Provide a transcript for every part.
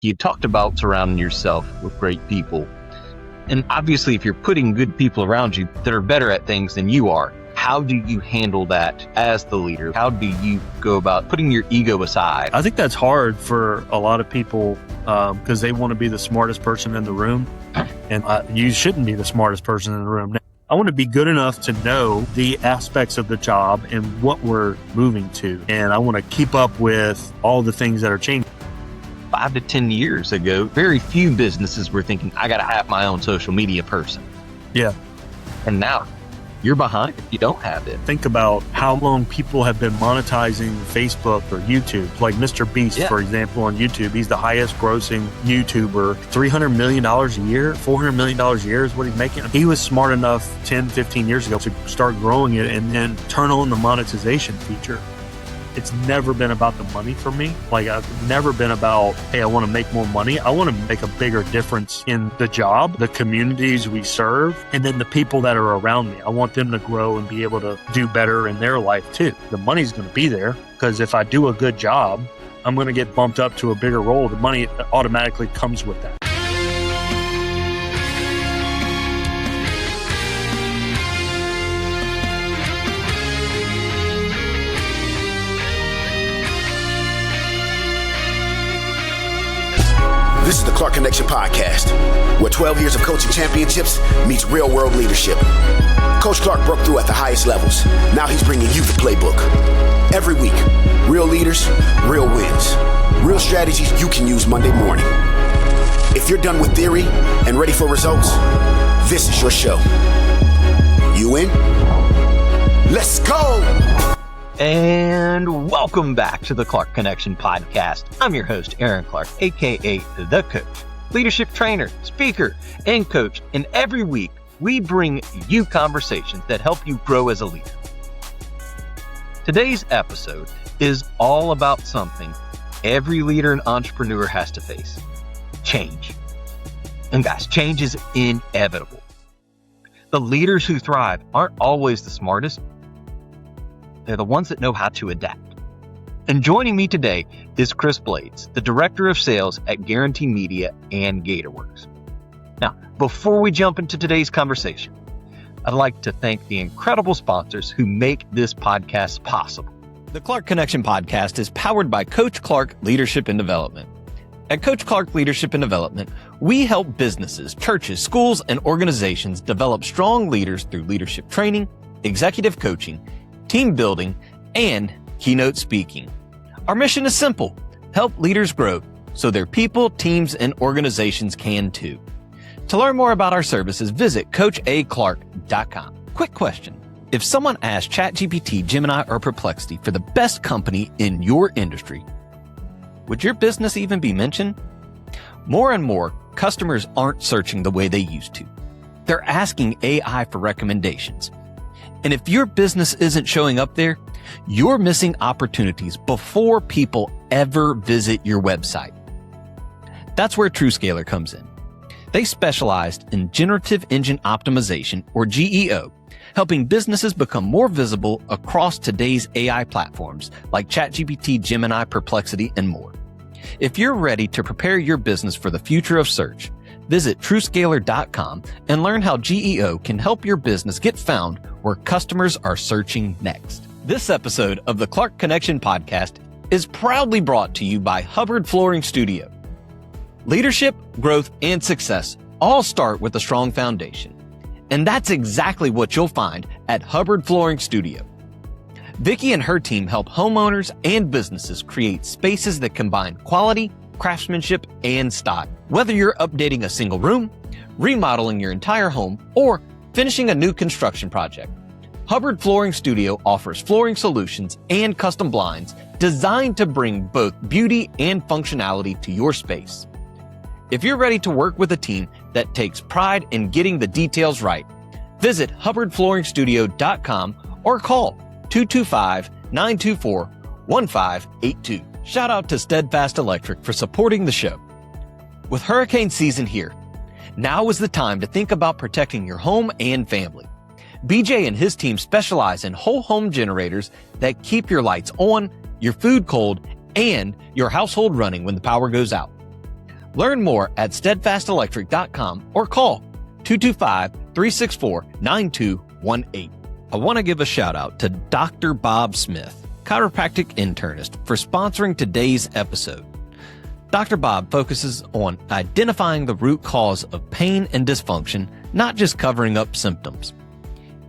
You talked about surrounding yourself with great people. And obviously, if you're putting good people around you that are better at things than you are, how do you handle that as the leader? How do you go about putting your ego aside? I think that's hard for a lot of people because they want to be the smartest person in the room. And you shouldn't be the smartest person in the room. I want to be good enough to know the aspects of the job and what we're moving to. And I want to keep up with all the things that are changing. 5 to 10 years ago, very few businesses were thinking, I got to have my own social media person. Yeah. And now you're behind if you don't have it. Think about how long people have been monetizing Facebook or YouTube. Like Mr. Beast, for example, on YouTube. He's the highest grossing YouTuber. $300 million a year, $400 million a year is what he's making. He was smart enough 10, 15 years ago to start growing it and then turn on the monetization feature. It's never been about the money for me. Like I've never been about, hey, I want to make more money. I want to make a bigger difference in the job, the communities we serve, and then the people that are around me. I want them to grow and be able to do better in their life too. The money's going to be there because if I do a good job, I'm going to get bumped up to a bigger role. The money automatically comes with that. This is the Clark Connection Podcast, where 12 years of coaching championships meets real-world leadership. Coach Clark broke through at the highest levels. Now he's bringing you the playbook. Every week, real leaders, real wins. Real strategies you can use Monday morning. If you're done with theory and ready for results, this is your show. You in? Let's go! And welcome back to the Clark Connection Podcast. I'm your host, Aaron Clark, aka The Coach, leadership trainer, speaker, and coach. And every week, we bring you conversations that help you grow as a leader. Today's episode is all about something every leader and entrepreneur has to face: change. And guys, change is inevitable. The leaders who thrive aren't always the smartest. They're the ones that know how to adapt. And joining me today is Chris Blades, the Director of Sales at Guaranty Media and Gatorworks. Now, before we jump into today's conversation, I'd like to thank the incredible sponsors who make this podcast possible. The Clark Connection Podcast is powered by Coach Clark Leadership and Development. At Coach Clark Leadership and Development, we help businesses, churches, schools, and organizations develop strong leaders through leadership training, executive coaching, team building, and keynote speaking. Our mission is simple: help leaders grow so their people, teams, and organizations can too. To learn more about our services, visit CoachAClark.com. Quick question: if someone asked ChatGPT, Gemini, or Perplexity for the best company in your industry, would your business even be mentioned? More and more, customers aren't searching the way they used to. They're asking AI for recommendations. And if your business isn't showing up there, you're missing opportunities before people ever visit your website. That's where TrueScaler comes in. They specialized in generative engine optimization, or GEO, helping businesses become more visible across today's AI platforms like ChatGPT, Gemini, Perplexity, and more. If you're ready to prepare your business for the future of search, visit TrueScaler.com and learn how GEO can help your business get found where customers are searching next. This episode of the Clark Connection Podcast is proudly brought to you by Hubbard Flooring Studio. Leadership, growth, and success all start with a strong foundation. And that's exactly what you'll find at Hubbard Flooring Studio. Vicki and her team help homeowners and businesses create spaces that combine quality, craftsmanship, and style. Whether you're updating a single room, remodeling your entire home, or finishing a new construction project, Hubbard Flooring Studio offers flooring solutions and custom blinds designed to bring both beauty and functionality to your space. If you're ready to work with a team that takes pride in getting the details right, visit hubbardflooringstudio.com or call 225-924-1582. Shout out to Steadfast Electric for supporting the show. With hurricane season here, now is the time to think about protecting your home and family. BJ and his team specialize in whole home generators that keep your lights on, your food cold, and your household running when the power goes out. Learn more at steadfastelectric.com or call 225-364-9218. I want to give a shout out to Dr. Bob Smith, chiropractic internist, for sponsoring today's episode. Dr. Bob focuses on identifying the root cause of pain and dysfunction, not just covering up symptoms.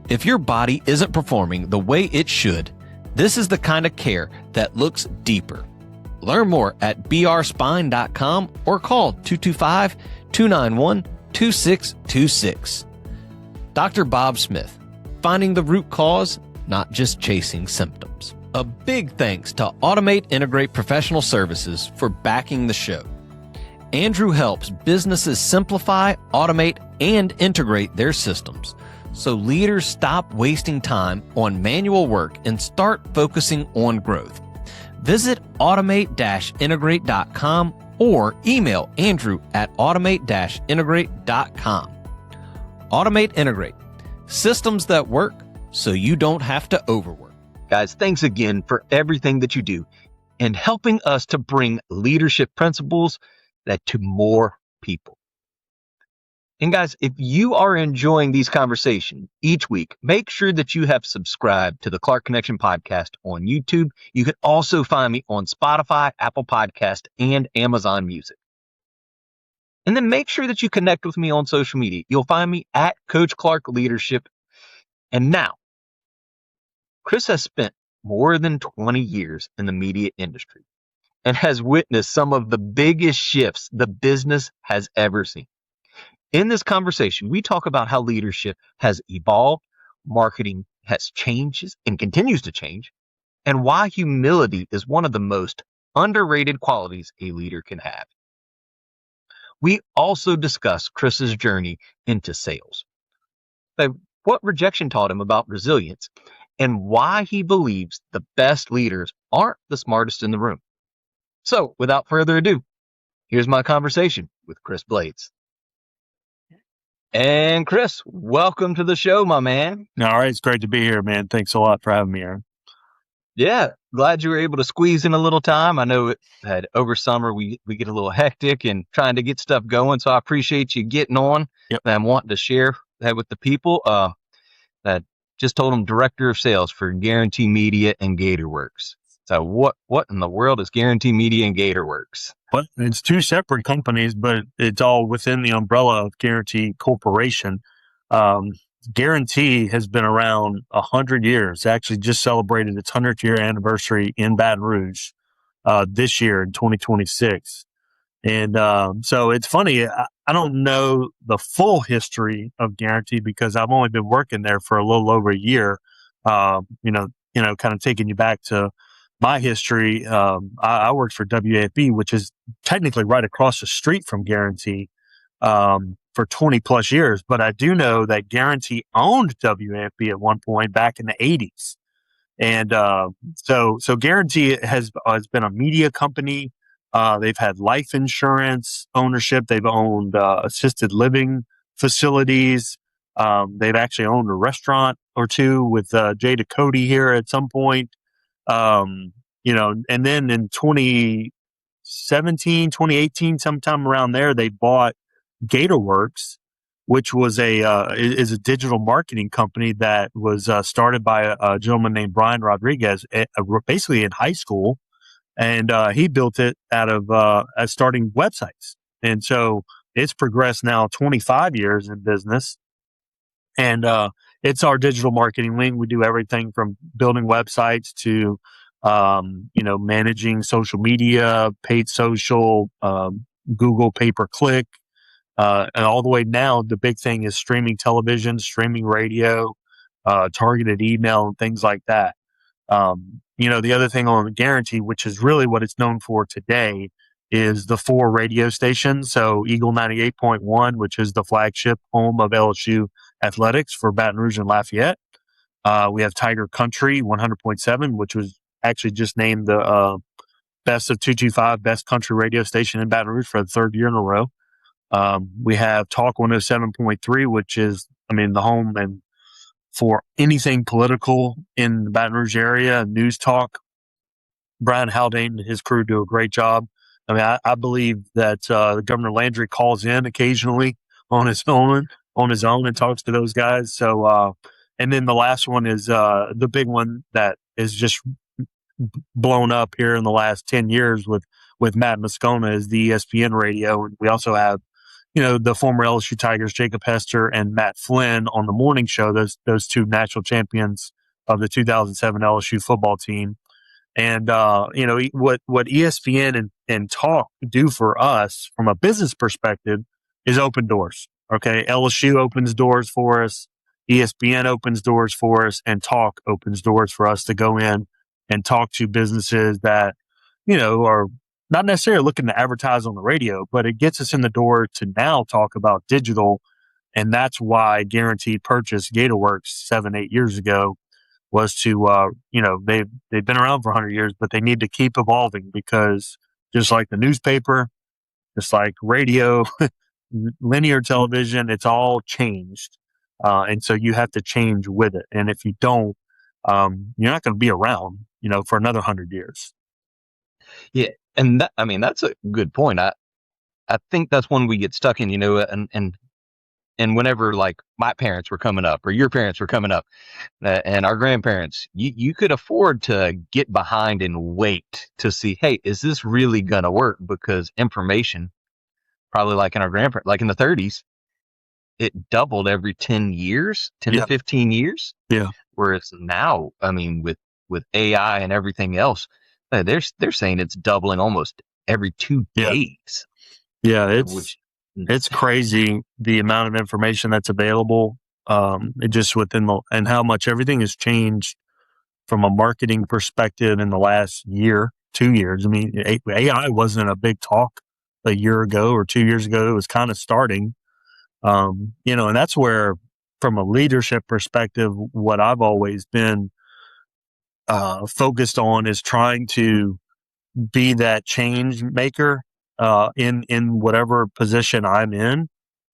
If your body isn't performing the way it should, this is the kind of care that looks deeper. Learn more at brspine.com or call 225-291-2626. Dr. Bob Smith, finding the root cause, not just chasing symptoms. A big thanks to Automate Integrate Professional Services for backing the show. Andrew helps businesses simplify, automate, and integrate their systems so leaders stop wasting time on manual work and start focusing on growth. Visit automate-integrate.com or email Andrew at automate-integrate.com. Automate Integrate, systems that work so you don't have to overwork. Guys, thanks again for everything that you do and helping us to bring leadership principles to more people. And guys, if you are enjoying these conversations each week, make sure that you have subscribed to the Clark Connection podcast on YouTube. You can also find me on Spotify, Apple Podcast, and Amazon Music. And then make sure that you connect with me on social media. You'll find me at Coach Clark Leadership. And now, Chris has spent more than 20 years in the media industry and has witnessed some of the biggest shifts the business has ever seen. In this conversation, we talk about how leadership has evolved, marketing has changed and continues to change, and why humility is one of the most underrated qualities a leader can have. We also discuss Chris's journey into sales, what rejection taught him about resilience, and why he believes the best leaders aren't the smartest in the room. So, without further ado, here's my conversation with Chris Blades. And Chris, welcome to the show, my man. All right, it's great to be here, man. Thanks a lot for having me, Aaron. Yeah, glad you were able to squeeze in a little time. I know that over summer we get a little hectic and trying to get stuff going, so I appreciate you getting on. Yep. And I'm wanting to share that with the people. That just told them director of sales for Guaranty Media and Gatorworks. So what in the world is Guaranty Media and Gatorworks? Well, it's two separate companies, but it's all within the umbrella of Guaranty Corporation. Guaranty has been around 100 years. Actually, just celebrated its 100th year anniversary in Baton Rouge this year in 2026. And so it's funny. I don't know the full history of Guaranty because I've only been working there for a little over a year. Kind of taking you back to my history. I worked for WAFB, which is technically right across the street from Guaranty, for 20 plus years. But I do know that Guaranty owned WAFB at one point back in the 80s. And so Guaranty has been a media company. They've had life insurance ownership. They've owned assisted living facilities. They've actually owned a restaurant or two with Jay Ducote here at some point. And then in 2018, sometime around there, they bought Gatorworks, which was is a digital marketing company that was started by a gentleman named Brian Rodriguez, basically in high school. And he built it out of starting websites. And so it's progressed now 25 years in business. And it's our digital marketing wing. We do everything from building websites to, managing social media, paid social, Google pay-per-click, and all the way now, the big thing is streaming television, streaming radio, targeted email, and things like that. The other thing on Guaranty, which is really what it's known for today, is the 4 radio stations. So Eagle 98.1, which is the flagship home of LSU athletics for Baton Rouge and Lafayette. We have Tiger Country 100.7, which was actually just named the best of 225 best country radio station in Baton Rouge for the 3rd year in a row. We have Talk 107.3, which is, the home and for anything political in the Baton Rouge area, news talk. Brian Haldane and his crew do a great job. I mean, I believe that Governor Landry calls in occasionally on his own, and talks to those guys. So, and then the last one is the big one that is just blown up here in the last 10 years with Matt Moscona is the ESPN radio. And we also have, the former LSU Tigers, Jacob Hester and Matt Flynn on the morning show, those two national champions of the 2007 LSU football team. And, what ESPN and Talk do for us from a business perspective is open doors. Okay. LSU opens doors for us. ESPN opens doors for us, and Talk opens doors for us to go in and talk to businesses that, are not necessarily looking to advertise on the radio, but it gets us in the door to now talk about digital. And that's why Guaranteed purchased Gatorworks 7-8 years ago, was to, they've been around for 100 years, but they need to keep evolving, because just like the newspaper, just like radio, linear television, it's all changed. And so you have to change with it. And if you don't, you're not going to be around, for another 100 years. Yeah. And that's a good point. I think that's one we get stuck in, and whenever like my parents were coming up or your parents were coming up and our grandparents, you could afford to get behind and wait to see, hey, is this really going to work? Because information, probably like in our grandparents, like in the 30s, it doubled every 10 years, 10 to 15 years. Yeah. Whereas now, with AI and everything else, they're saying it's doubling almost every 2 days. Yeah. It's crazy the amount of information that's available. It just and how much everything has changed from a marketing perspective in the last year, 2 years. I mean, AI wasn't a big talk a year ago or 2 years ago. It was kind of starting, and that's where, from a leadership perspective, what I've always been focused on is trying to be that change maker in whatever position I'm in,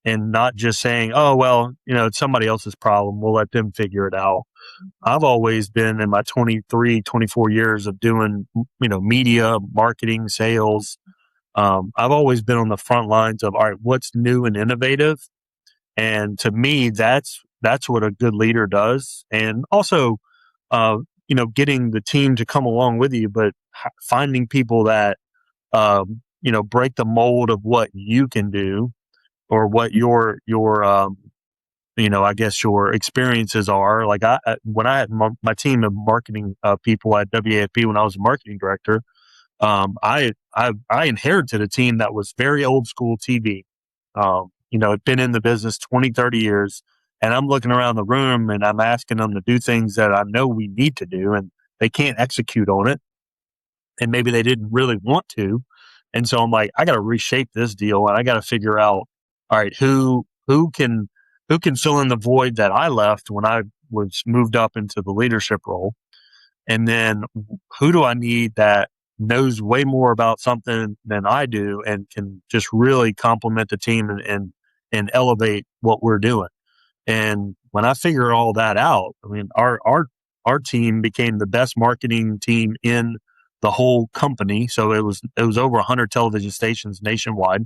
and not just saying, oh, well, it's somebody else's problem, we'll let them figure it out. I've always been, in my 23, 24 years of doing, media, marketing, sales, I've always been on the front lines of, all right, what's new and innovative? And to me, that's what a good leader does. And also, getting the team to come along with you, but finding people that, break the mold of what you can do, or what your I guess your experiences are. Like when I had my team of marketing people at WAFB, when I was a marketing director, I inherited a team that was very old school TV. Had been in the business 20, 30 years. And I'm looking around the room and I'm asking them to do things that I know we need to do, and they can't execute on it. And maybe they didn't really want to. And so I'm like, I got to reshape this deal, and I got to figure out, all right, who can fill in the void that I left when I was moved up into the leadership role. And then who do I need that knows way more about something than I do and can just really complement the team and elevate what we're doing. And when I figured all that out, I mean, our team became the best marketing team in the whole company. So it was over 100 television stations nationwide.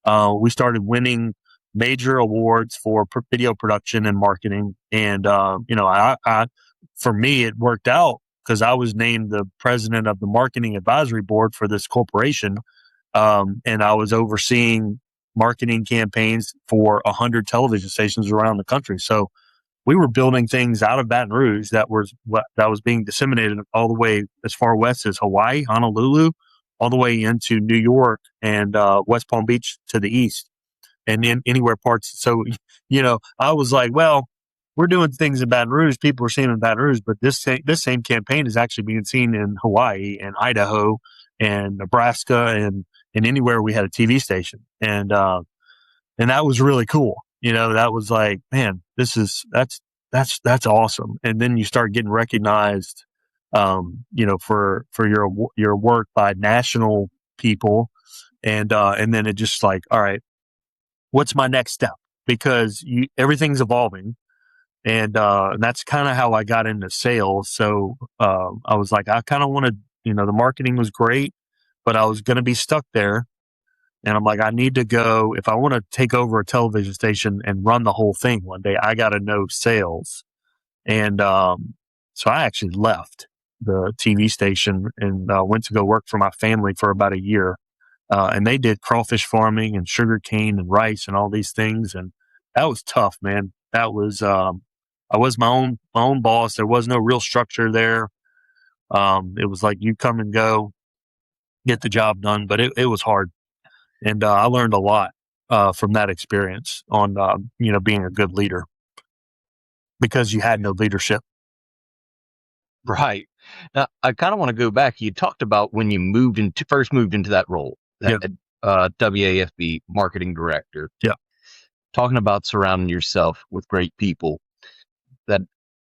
We started winning major awards for video production and marketing. And, for me, it worked out because I was named the president of the marketing advisory board for this corporation. And I was overseeing marketing campaigns for 100 television stations around the country. So we were building things out of Baton Rouge that was being disseminated all the way as far west as Hawaii, Honolulu, all the way into New York and West Palm Beach to the east, and in anywhere parts. So, I was like, well, we're doing things in Baton Rouge. People are seeing in Baton Rouge, but this same campaign is actually being seen in Hawaii and Idaho and Nebraska and anywhere we had a TV station. And that was really cool. That was like, man, that's awesome. And then you start getting recognized, for your work by national people. And then it just like, all right, what's my next step? Because everything's evolving. And that's kind of how I got into sales. So I was like, I kind of wanted, the marketing was great. but I was going to be stuck there. And I'm like, I need to go, if I want to take over a television station and run the whole thing one day, I got to know sales. And so I actually left the TV station and went to go work for my family for about a year. And they did crawfish farming and sugar cane and rice and all these things. And that was tough, man. That was, I was my own boss. There was no real structure there. It was like you come and go, get the job done, but it was hard. And I learned a lot from that experience on, being a good leader because you had no leadership. Right. Now, I kind of want to go back. You talked about when you first moved into that role, that WAFB marketing director. Yeah. Talking about surrounding yourself with great people.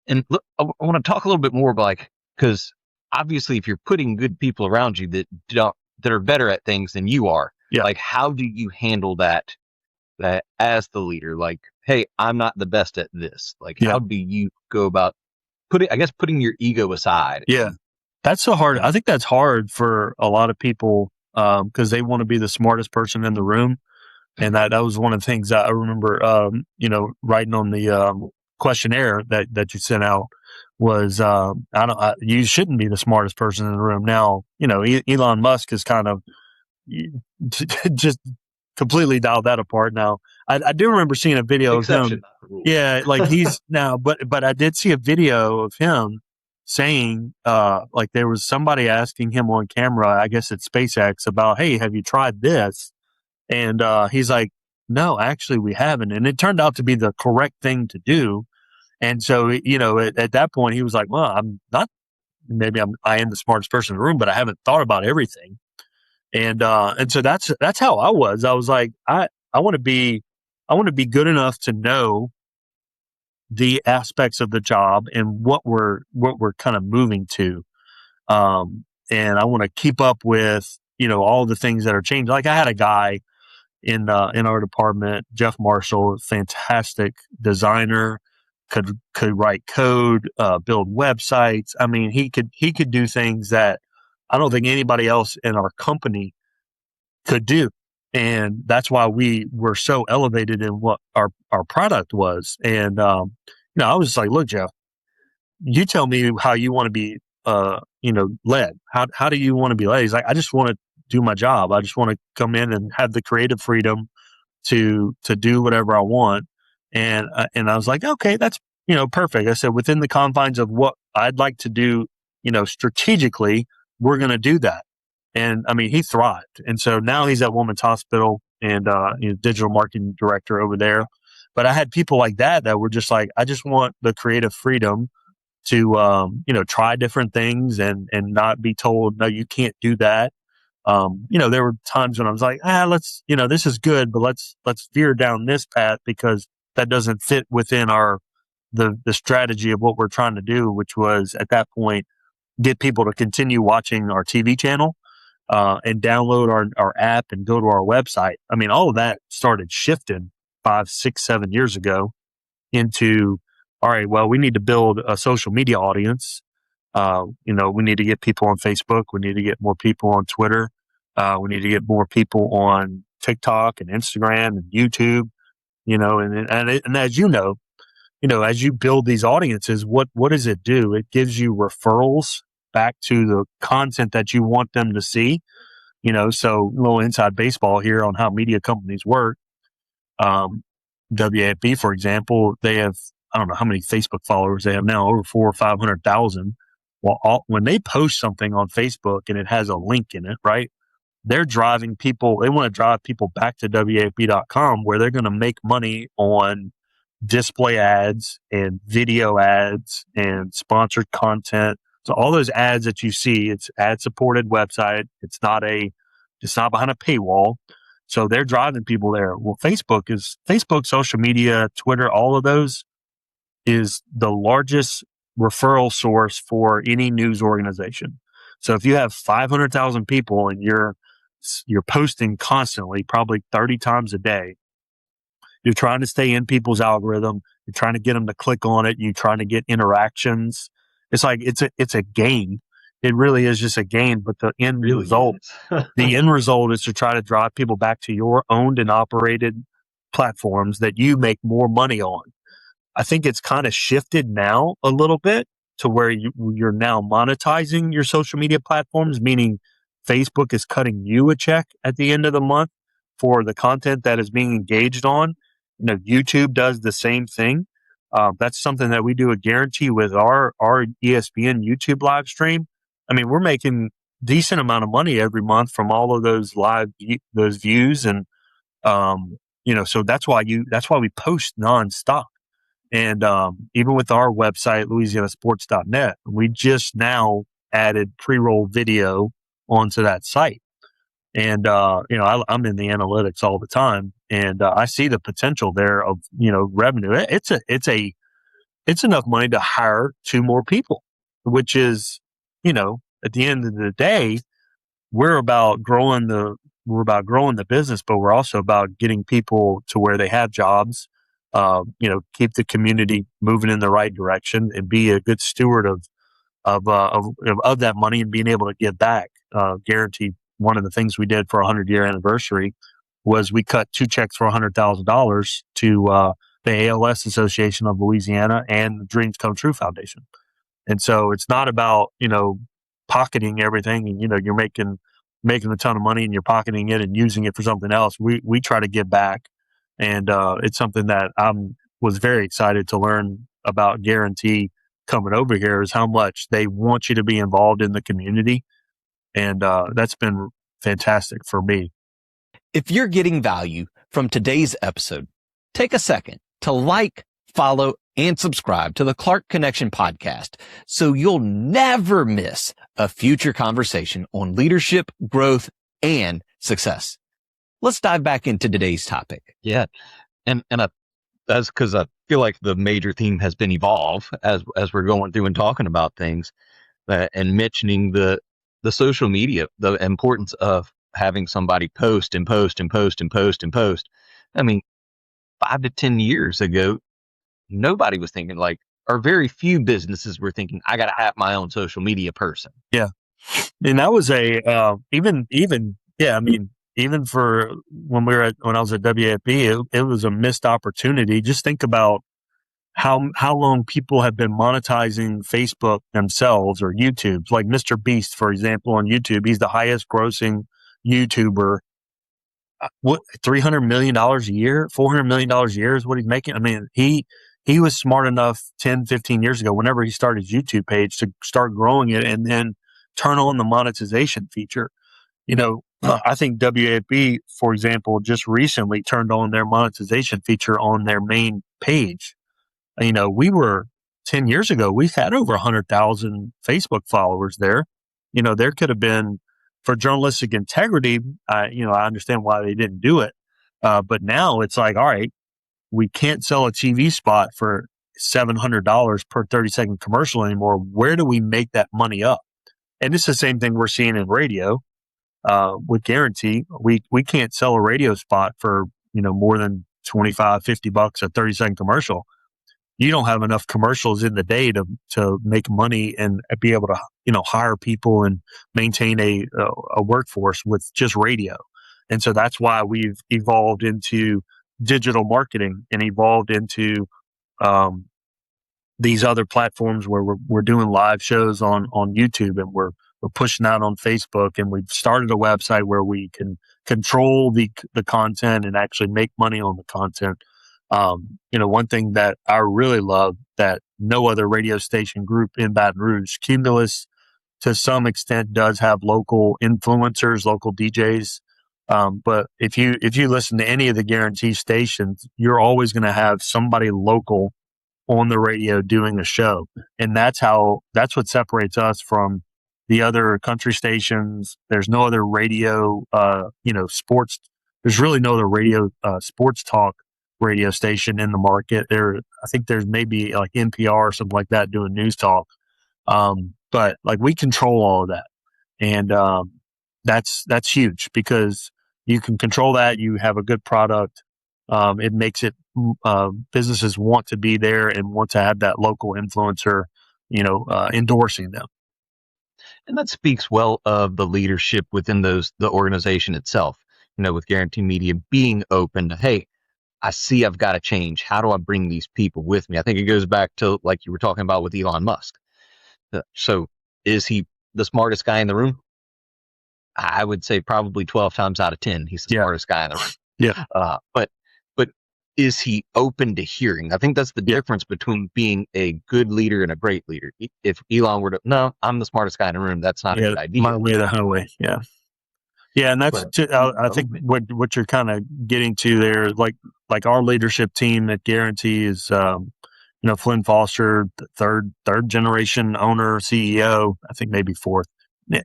And look, I want to talk a little bit more about, because obviously, if you're putting good people around you that are better at things than you are, how do you handle that as the leader? Like, hey, I'm not the best at this. How do you go about putting your ego aside? Yeah, that's so hard. I think that's hard for a lot of people because they want to be the smartest person in the room. And that was one of the things that I remember, writing on the questionnaire that you sent out was, you shouldn't be the smartest person in the room. Now, Elon Musk is kind of just completely dialed that apart. Now, I do remember seeing a video of him. Yeah, like he's now, but I did see a video of him saying, there was somebody asking him on camera, I guess at SpaceX, about, hey, have you tried this? And he's like, no, actually, we haven't. And it turned out to be the correct thing to do. And so, at that point, he was like, well, I'm not. Maybe I am the smartest person in the room, but I haven't thought about everything. And so that's how I was. I was like, I want to be good enough to know the aspects of the job and what we're kind of moving to. And I want to keep up with, all the things that are changing. Like I had a guy in our department, Jeff Marshall, fantastic designer, could write code, build websites. I mean, he could do things that I don't think anybody else in our company could do. And that's why we were so elevated in what our product was. And, I was like, look, Jeff, you tell me how you want to be, led. How do you want to be led? He's like, I just want to do my job. I just want to come in and have the creative freedom to do whatever I want. And I was like, okay, that's, perfect. I said, within the confines of what I'd like to do, strategically, we're going to do that. And I mean, he thrived. And so now he's at Women's Hospital and, digital marketing director over there. But I had people like that were just like, I just want the creative freedom to, try different things and not be told, no, you can't do that. There were times when I was like, let's, this is good, but let's veer down this path because that doesn't fit within the strategy of what we're trying to do, which was at that point, get people to continue watching our TV channel, and download our app and go to our website. I mean, all of that started shifting 5, 6, 7 years ago into, all right, well, we need to build a social media audience. We need to get people on Facebook. We need to get more people on Twitter. We need to get more people on TikTok and Instagram and YouTube, and as as you build these audiences, what does it do? It gives you referrals back to the content that you want them to see, so a little inside baseball here on how media companies work. WAFB, for example, they have, I don't know how many Facebook followers they have now, over 400,000 or 500,000. Well, when they post something on Facebook and it has a link in it, right? They're driving people, they want to drive people back to WAFB.com where they're going to make money on display ads and video ads and sponsored content. So all those ads that you see, it's ad supported website. It's not behind a paywall. So they're driving people there. Well, Facebook, social media, Twitter, all of those is the largest referral source for any news organization. So if you have 500,000 people and you're posting constantly, probably 30 times a day, you're trying to stay in people's algorithm. You're trying to get them to click on it. You're trying to get interactions. It's like, it's a game. it really is just a game. But the end Really result, is. the end result is to try to drive people back to your owned and operated platforms that you make more money on. I think it's kind of shifted now a little bit to where you're now monetizing your social media platforms, meaning Facebook is cutting you a check at the end of the month for the content that is being engaged on. YouTube does the same thing. That's something that we do a guarantee with our ESPN YouTube live stream. I mean, we're making decent amount of money every month from all of those those views. And, so that's why we post nonstop. And even with our website, louisianasports.net, we just now added pre-roll video onto that site. And, I'm in the analytics all the time, and I see the potential there of, revenue. It's enough money to hire 2 more people, which is, at the end of the day, we're about growing the business, but we're also about getting people to where they have jobs, keep the community moving in the right direction and be a good steward of that money and being able to give back. Guarantee, one of the things we did for our 100-year anniversary was we cut 2 checks for $100,000 to the ALS Association of Louisiana and the Dreams Come True Foundation. And so it's not about, pocketing everything and, you're making a ton of money and you're pocketing it and using it for something else. We try to give back. And it's something that I was very excited to learn about Guarantee coming over here, is how much they want you to be involved in the community. And that's been fantastic for me. If you're getting value from today's episode, take a second to like, follow, and subscribe to the Clark Connection podcast so you'll never miss a future conversation on leadership, growth, and success. Let's dive back into today's topic. Yeah. And that's because I feel like the major theme has been evolve as we're going through and talking about things and mentioning the social media, the importance of having somebody post and post and post and post and post. I mean, 5 to 10 years ago, nobody was thinking or very few businesses were thinking, I got to have my own social media person. Yeah. And that was even for when I was at WFB, it was a missed opportunity. Just think about how long people have been monetizing Facebook themselves or YouTube. Like Mr. Beast, for example, on YouTube, he's the highest grossing YouTuber. What, $300 million a year, $400 million a year is what he's making. I mean, he was smart enough 10, 15 years ago, whenever he started his YouTube page, to start growing it and then turn on the monetization feature. I think WAB, for example, just recently turned on their monetization feature on their main page. We were 10 years ago, we've had over 100,000 Facebook followers there. There could have been, for journalistic integrity, I understand why they didn't do it. But now it's like, all right, we can't sell a TV spot for $700 per 30-second commercial anymore. Where do we make that money up? And it's the same thing we're seeing in radio. With Guarantee, we can't sell a radio spot for, more than $25, $50 a 30-second commercial. You don't have enough commercials in the day to make money and be able to, hire people and maintain a workforce with just radio. And so that's why we've evolved into digital marketing and evolved into these other platforms where we're doing live shows on YouTube, and we're pushing out on Facebook, and we've started a website where we can control the content and actually make money on the content. One thing that I really love that no other radio station group in Baton Rouge, Cumulus to some extent does have local influencers, local DJs. But if you listen to any of the Guarantee stations, you're always going to have somebody local on the radio doing a show. And that's what separates us from the other country stations. There's no other radio, sports. There's really no other radio, sports talk radio station in the market. I think there's maybe like NPR or something like that doing news talk. But we control all of that. And, that's huge because you can control that. You have a good product. It makes it, businesses want to be there and want to have that local influencer, endorsing them. And that speaks well of the leadership within the organization itself, with Guaranty Media being open to, hey, I see I've got to change. How do I bring these people with me? I think it goes back to like you were talking about with Elon Musk. So is he the smartest guy in the room? I would say probably 12 times out of 10, he's the smartest guy in the room. Yeah. But is he open to hearing? I think that's the difference between being a good leader and a great leader. If Elon were to, no, I'm the smartest guy in the room, that's not a good idea. My way, the highway. Yeah. Yeah. And that's, I think what you're kind of getting to there, like our leadership team at Guaranty is, Flynn Foster, third generation owner, CEO, I think maybe fourth. Yeah.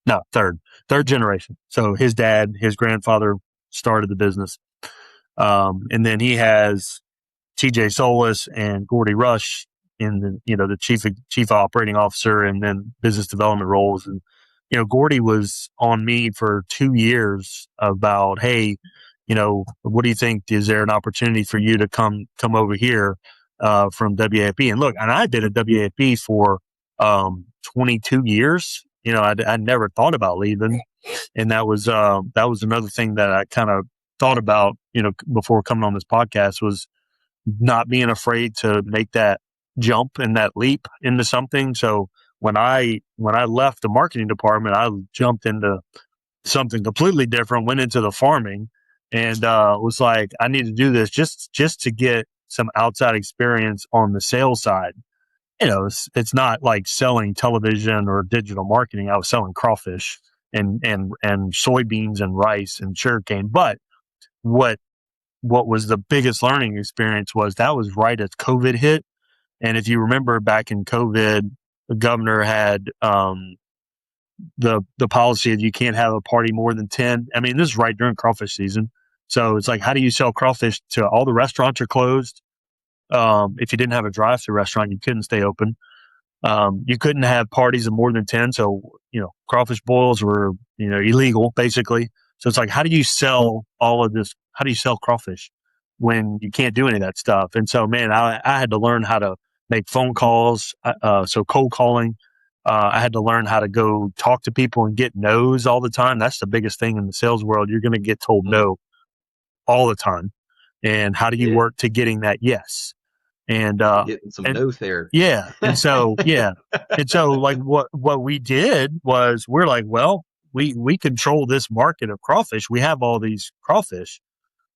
No, third generation. So his dad, his grandfather started the business. And then he has TJ Solis and Gordy Rush in the chief operating officer and then business development roles. And, Gordy was on me for 2 years about, hey, what do you think? Is there an opportunity for you to come over here, from WAFB? And look, and I did a WAFB for, 22 years. I never thought about leaving. And that was another thing that I kind of thought about, before coming on this podcast, was not being afraid to make that jump and that leap into something. So when I left the marketing department, I jumped into something completely different, went into the farming, and was like, I need to do this just to get some outside experience on the sales side. It's not like selling television or digital marketing. I was selling crawfish and soybeans and rice and sugarcane. But what was the biggest learning experience was that was right as COVID hit. And if you remember back in COVID, the governor had the policy that you can't have a party more than 10. I mean, this is right during crawfish season. So it's like, how do you sell crawfish to all the restaurants are closed? If you didn't have a drive-through restaurant, you couldn't stay open. You couldn't have parties of more than 10. So, crawfish boils were, illegal basically. So it's like, how do you sell all of this? How do you sell crawfish when you can't do any of that stuff? And so, man, I had to learn how to make phone calls. So cold calling, I had to learn how to go talk to people and get no's all the time. That's the biggest thing in the sales world. You're going to get told no all the time. And how do you work to getting that yes? And getting some no therapy. Yeah. And so, And so like what we did was we're like, well, we control this market of crawfish. We have all these crawfish,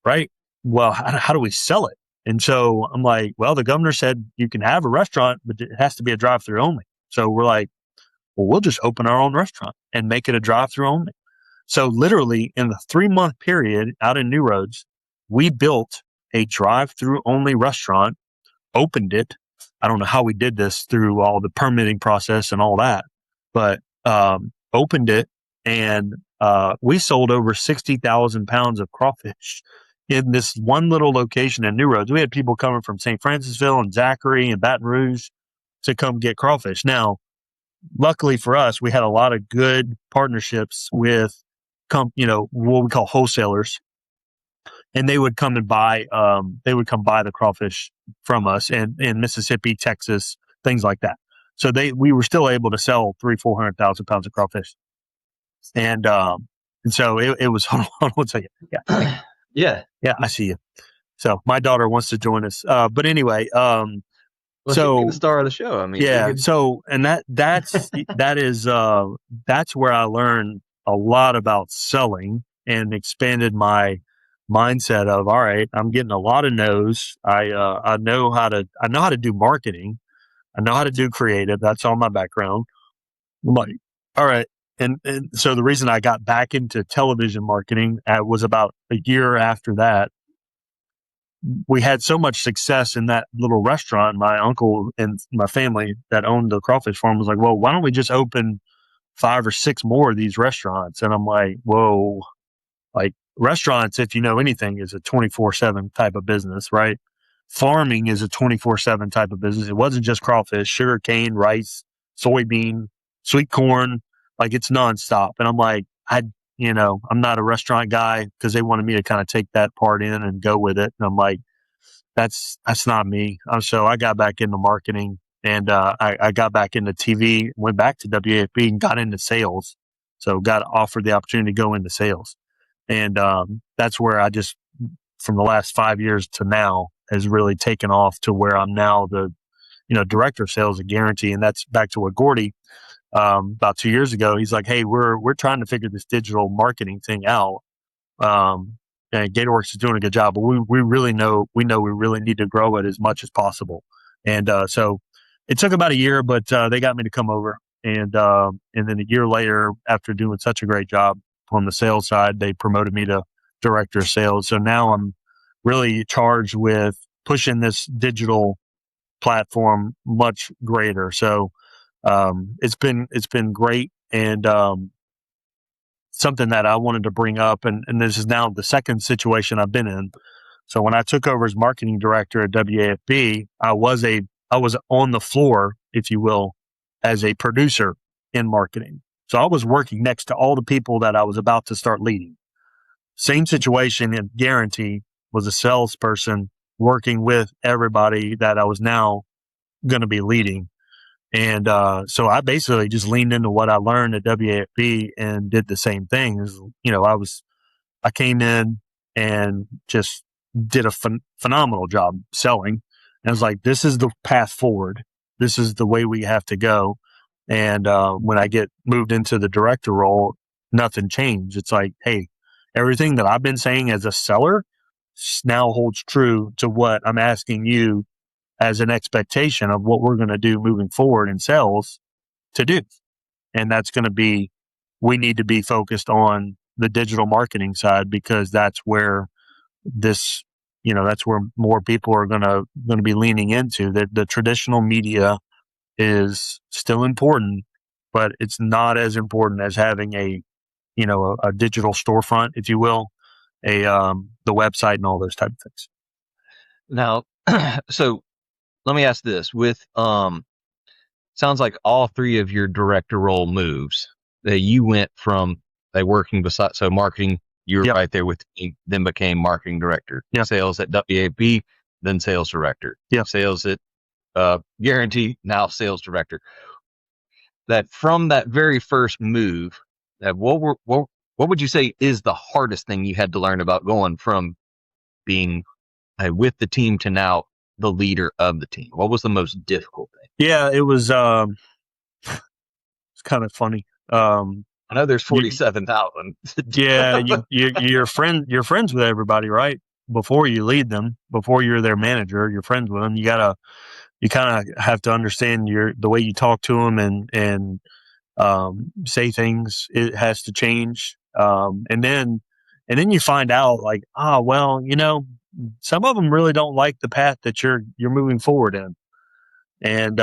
right? Well, how do we sell it? And so I'm like, well, the governor said you can have a restaurant, but it has to be a drive-through only. So we're like, well, we'll just open our own restaurant and make it a drive-through only. So literally in the 3-month period out in New Roads, we built a drive-through only restaurant, opened it. I don't know how we did this through all the permitting process and all that, but opened it, and we sold over 60,000 pounds of crawfish in this one little location in New Roads. We had people coming from St. Francisville and Zachary and Baton Rouge to come get crawfish. Now, luckily for us, we had a lot of good partnerships with, what we call wholesalers. And they would come and buy, the crawfish from us in Mississippi, Texas, things like that. So we were still able to sell 300,000-400,000 pounds of crawfish. And so it was, hold on one second. Yeah. Yeah, I see you. So my daughter wants to join us. But anyway, so the star of the show. I mean, yeah. So, and that's where I learned a lot about selling and expanded my mindset of, all right, I'm getting a lot of no's. I know how to do marketing. I know how to do creative. That's all my background. I'm like, all right. And so the reason I got back into television marketing was about a year after that. We had so much success in that little restaurant. My uncle and my family that owned the crawfish farm was like, well, why don't we just open 5 or 6 more of these restaurants? And I'm like, whoa, like restaurants, if you know anything, is a 24/7 type of business, right? Farming is a 24/7 type of business. It wasn't just crawfish, sugarcane, rice, soybean, sweet corn. Like it's nonstop. And I'm like, I'm not a restaurant guy, because they wanted me to kind of take that part in and go with it. And I'm like, that's not me. So I got back into marketing And I got back into TV, went back to WAFB and got into sales. So got offered the opportunity to go into sales. And that's where I just, from the last 5 years to now, has really taken off to where I'm now the, director of sales at Guaranty. And that's back to what Gordy, about 2 years ago, he's like, hey, we're trying to figure this digital marketing thing out. And Gatorworks is doing a good job, but we really know we really need to grow it as much as possible. And so it took about a year, but they got me to come over. And then a year later, after doing such a great job on the sales side, they promoted me to director of sales. So now I'm really charged with pushing this digital platform much greater. So it's been great, and something that I wanted to bring up, and this is now the second situation I've been in. So when I took over as marketing director at WAFB, I was on the floor, if you will, as a producer in marketing. So I was working next to all the people that I was about to start leading. Same situation in Guaranty, was a salesperson working with everybody that I was now going to be leading. And so I basically just leaned into what I learned at WAFB and did the same thing. I came in and just did a phenomenal job selling. And I was like, this is the path forward. This is the way we have to go. And when I get moved into the director role, nothing changed. It's like, hey, everything that I've been saying as a seller now holds true to what I'm asking you as an expectation of what we're going to do moving forward in sales to do. And that's going to be, we need to be focused on the digital marketing side, because that's where that's where more people are going to be leaning into. The traditional media is still important, but it's not as important as having a digital storefront, if you will, the website and all those type of things. Now, so let me ask this: with sounds like all three of your director role moves that you went from working beside, so marketing, you were right there with the team, then became marketing director. Sales at WAB, then sales director. Sales at Guaranty, now sales director. That from that very first move, that what would you say is the hardest thing you had to learn about going from being with the team to now the leader of the team? What was the most difficult thing? Yeah, it was. It's kind of funny. I know there's 47,000. Yeah, you're friends with everybody, right? Before you lead them, before you're their manager, you're friends with them. You kind of have to understand the way you talk to them and say things. It has to change, and then you find out like, some of them really don't like the path that you're moving forward in, and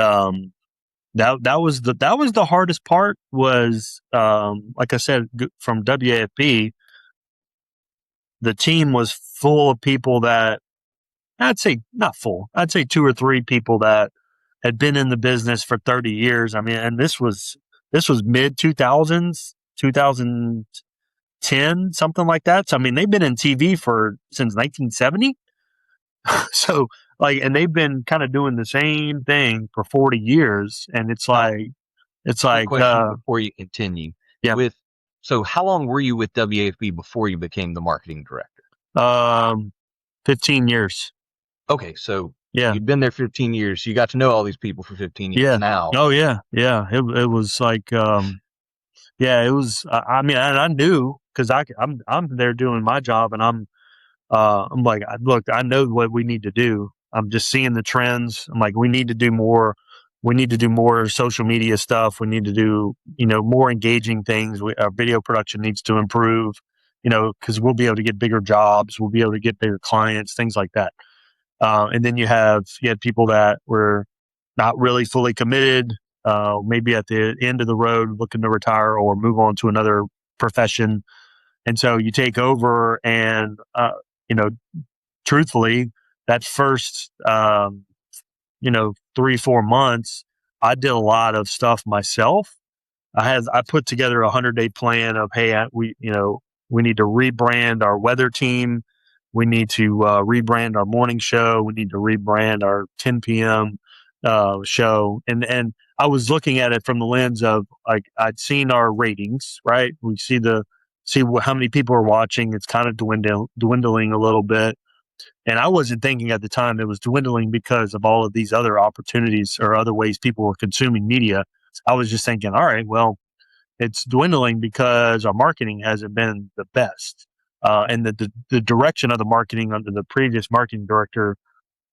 that was the hardest part. Was like I said, from WAFB, the team was full of people that, I'd say not full, I'd say 2 or 3 people that had been in the business for 30 years. I mean, and this was mid 2000s, 2010, something like that. So I mean, they've been in TV since 1970. So and they've been kind of doing the same thing for 40 years. And it's like, before you continue. Yeah. So how long were you with WAFB before you became the marketing director? 15 years. Okay. So yeah, you'd been there 15 years. You got to know all these people for 15 years. Yeah. Now. Oh yeah. Yeah. It was like, it was, I mean, I knew, cause I'm there doing my job, and I'm like, look, I know what we need to do. I'm just seeing the trends. I'm like, we need to do more. We need to do more social media stuff. We need to do, more engaging things. Our video production needs to improve, because we'll be able to get bigger jobs. We'll be able to get bigger clients, things like that. And then you had people that were not really fully committed, maybe at the end of the road looking to retire or move on to another profession. And so you take over, and, truthfully, that first, 3-4 months, I did a lot of stuff myself. I put together a 100-day plan of, hey, we need to rebrand our weather team. We need to rebrand our morning show. We need to rebrand our 10 p.m. show. And I was looking at it from the lens of like, I'd seen our ratings, right? We see how many people are watching. It's kind of dwindling a little bit. And I wasn't thinking at the time it was dwindling because of all of these other opportunities or other ways people were consuming media. I was just thinking, all right, well, it's dwindling because our marketing hasn't been the best. And the direction of the marketing under the previous marketing director,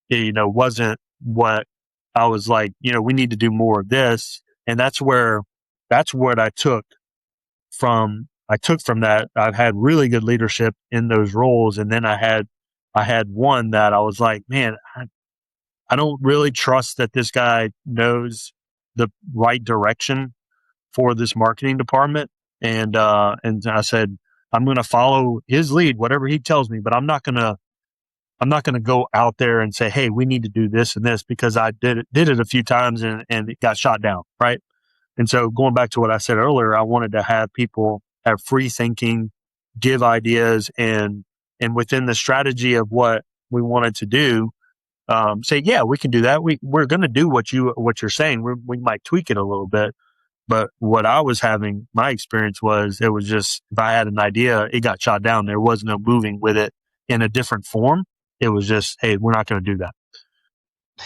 wasn't what I was like, we need to do more of this. And that's what I took from that. I've had really good leadership in those roles. And then I had one that I was like, man, I don't really trust that this guy knows the right direction for this marketing department. And I said, I'm going to follow his lead, whatever he tells me, but I'm not going to go out there and say, hey, we need to do this and this, because I did it a few times and it got shot down. Right. And so going back to what I said earlier, I wanted to have people have free thinking, give ideas, and within the strategy of what we wanted to do, say, yeah, we can do that. We're going to do what you're saying. We might tweak it a little bit. But what I was having, my experience was, it was just, if I had an idea, it got shot down. There was no moving with it in a different form. It was just, hey, we're not going to do that.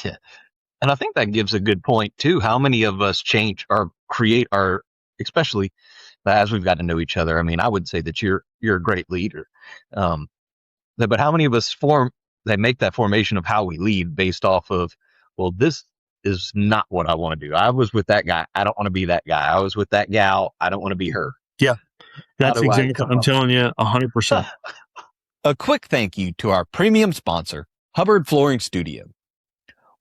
Yeah. And I think that gives a good point too. How many of us change or create our, especially as we've got to know each other. I mean, I would say that you're a great leader. But how many of us they make that formation of how we lead based off of, well, this is not what I want to do. I was with that guy. I don't want to be that guy. I was with that gal. I don't want to be her. Yeah. That's exactly. I'm telling you 100%. A quick thank you to our premium sponsor, Hubbard Flooring Studio.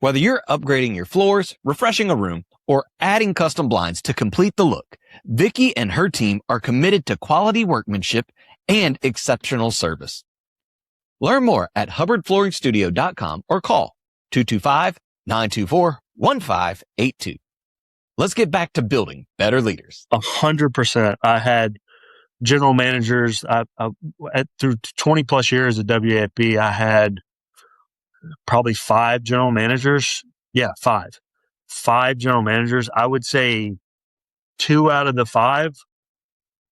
Whether you're upgrading your floors, refreshing a room, or adding custom blinds to complete the look, Vicky and her team are committed to quality workmanship and exceptional service. Learn more at hubbardflooringstudio.com or call 225-924-1582. Let's get back to building better leaders. 100%. I had general managers. Through 20 plus years at WAFB, I had probably 5 general managers. Yeah, 5 general managers. I would say 2 out of the 5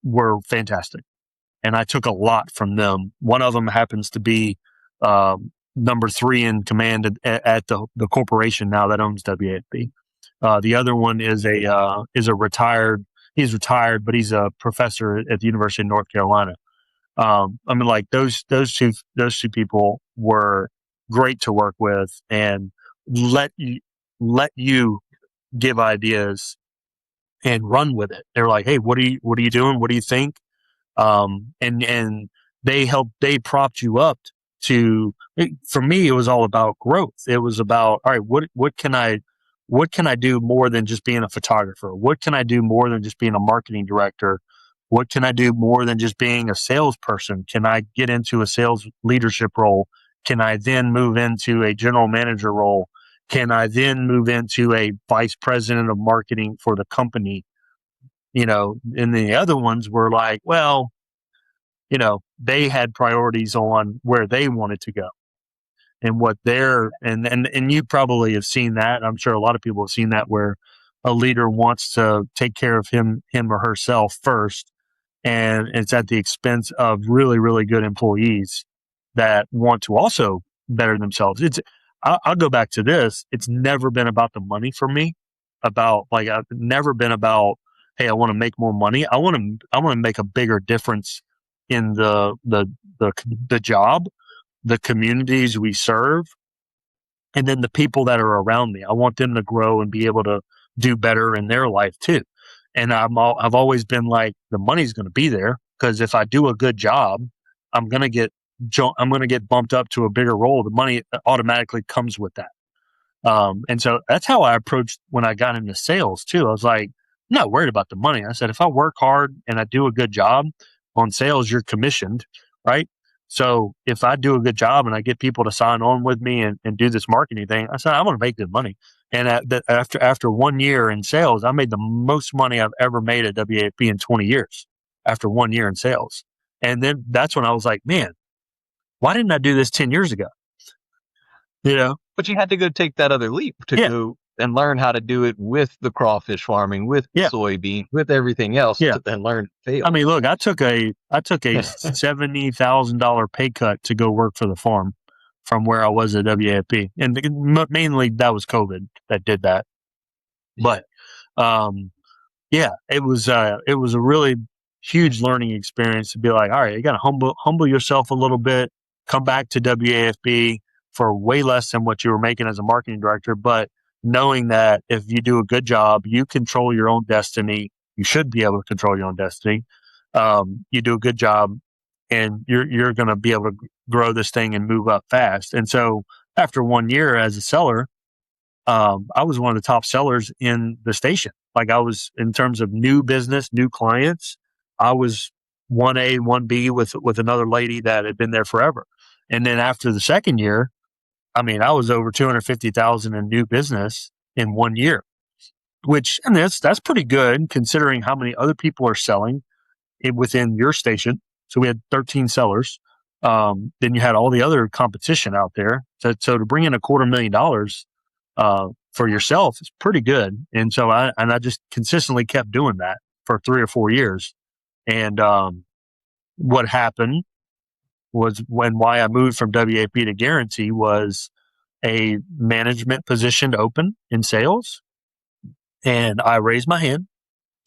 were fantastic, and I took a lot from them. One of them happens to be number 3 in command at the corporation now that owns WAFB. The other one is a retired. He's retired, but he's a professor at the University of North Carolina. I mean, like those two people were great to work with, and let you give ideas and run with it. They're like, hey, what are you doing? What do you think? And they propped you up for me, it was all about growth. It was about, all right, what can I do more than just being a photographer? What can I do more than just being a marketing director? What can I do more than just being a salesperson? Can I get into a sales leadership role? Can I then move into a general manager role? Can I then move into a vice president of marketing for the company? And the other ones were like, well, they had priorities on where they wanted to go and what and you probably have seen that. I'm sure a lot of people have seen that, where a leader wants to take care of him or herself first, and it's at the expense of really, really good employees that want to also better themselves. I'll go back to this. It's never been about the money for me. I've never been about, hey, I want to make more money. I want to make a bigger difference in the job, the communities we serve, and then the people that are around me. I want them to grow and be able to do better in their life too. And I've always been like, the money's going to be there, because if I do a good job, I'm going to get bumped up to a bigger role. The money automatically comes with that. And so that's how I approached when I got into sales too. I was like, I'm not worried about the money. I said, if I work hard and I do a good job on sales, you're commissioned, right? So if I do a good job and I get people to sign on with me and do this marketing thing, I said, I want to make good money. And after 1 year in sales, I made the most money I've ever made at WAFB in 20 years after 1 year in sales. And then that's when I was like, man, why didn't I do this 10 years ago? But you had to go take that other leap to go and learn how to do it with the crawfish farming, with soybean, with everything else, to then learn to fail. I mean, look, I took a $70,000 pay cut to go work for the farm from where I was at WAFP, and mainly that was COVID that did that. But it was a really huge learning experience to be like, all right, you got to humble yourself a little bit, come back to WAFB for way less than what you were making as a marketing director, but knowing that if you do a good job, you control your own destiny. You should be able to control your own destiny. You do a good job, and you're going to be able to grow this thing and move up fast. And so after 1 year as a seller, I was one of the top sellers in the station. Like, I was, in terms of new business, new clients, I was 1A, 1B with another lady that had been there forever. And then after the second year, I mean, I was over 250,000 in new business in 1 year, which, and that's pretty good considering how many other people are selling within your station. So we had 13 sellers. Then you had all the other competition out there. So to bring in $250,000 for yourself is pretty good. And so I just consistently kept doing that for 3 or 4 years. And what happened was, why I moved from WAP to Guaranty was a management position to open in sales. And I raised my hand,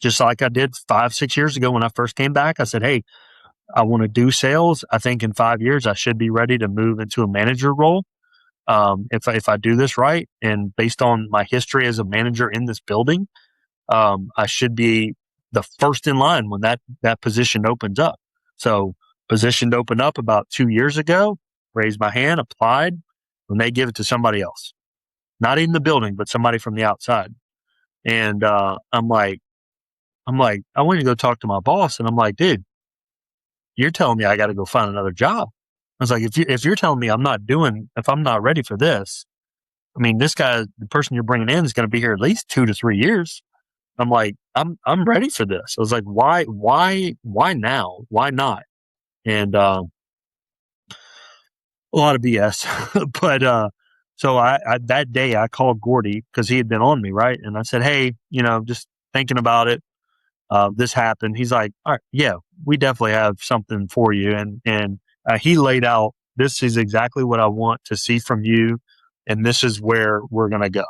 just like I did 5-6 years ago when I first came back. I said, hey, I want to do sales. I think in 5 years, I should be ready to move into a manager role. If I do this right, and based on my history as a manager in this building, I should be the first in line when that position opens up. So position opened up about 2 years ago, raised my hand, applied, and they give it to somebody else, not even the building, but somebody from the outside. And I'm like, I went to go talk to my boss, and I'm like, dude, you're telling me I got to go find another job. I was like, if you're telling me if I'm not ready for this, I mean, this guy, the person you're bringing in, is going to be here at least 2 to 3 years. I'm like, I'm ready for this. I was like, why now? Why not? And a lot of BS. But so I that day I called Gordy because he had been on me, right? And I said, hey, just thinking about it. This happened. He's like, all right, yeah, we definitely have something for you. And he laid out, this is exactly what I want to see from you, and this is where we're going to go.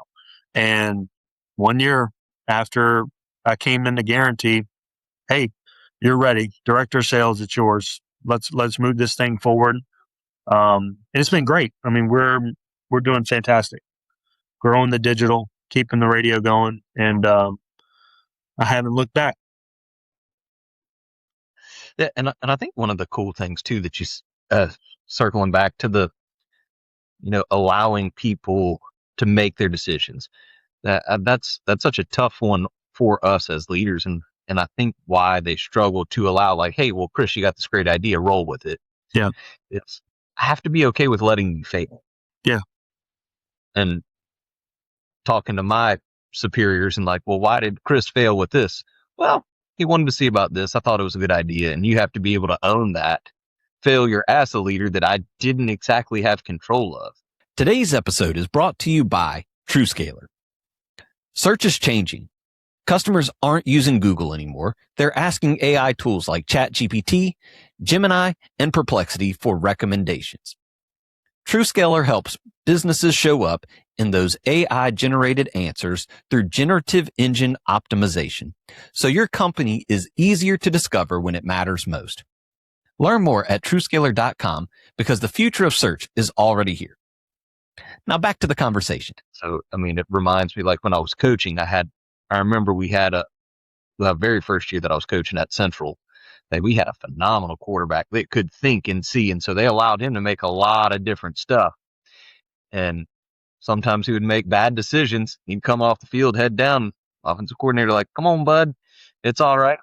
And 1 year after I came into Guaranty, hey, you're ready. Director of sales, it's yours. Let's move this thing forward. And it's been great. I mean, we're doing fantastic. Growing the digital, keeping the radio going, and I haven't looked back. Yeah, and I think one of the cool things too that you circling back to the allowing people to make their decisions, that's such a tough one for us as leaders, and I think why they struggle to allow, like, hey, well, Chris, you got this great idea, roll with it. Yeah, I have to be okay with letting you fail. Yeah, and talking to my superiors and like, well, why did Chris fail with this? Well, he wanted to see about this. I thought it was a good idea. And you have to be able to own that failure as a leader that I didn't exactly have control of. Today's episode is brought to you by TrueScaler. Search is changing. Customers aren't using Google anymore. They're asking AI tools like ChatGPT, Gemini, and Perplexity for recommendations. TrueScaler helps businesses show up in those AI-generated answers through generative engine optimization, so your company is easier to discover when it matters most. Learn more at TrueScaler.com, because the future of search is already here. Now back to the conversation. So, I mean, it reminds me, like when I was coaching, I remember we had the very first year that I was coaching at Central, that we had a phenomenal quarterback that could think and see. And so they allowed him to make a lot of different stuff. And sometimes he would make bad decisions. He'd come off the field, head down, offensive coordinator, like, come on, bud, it's all right.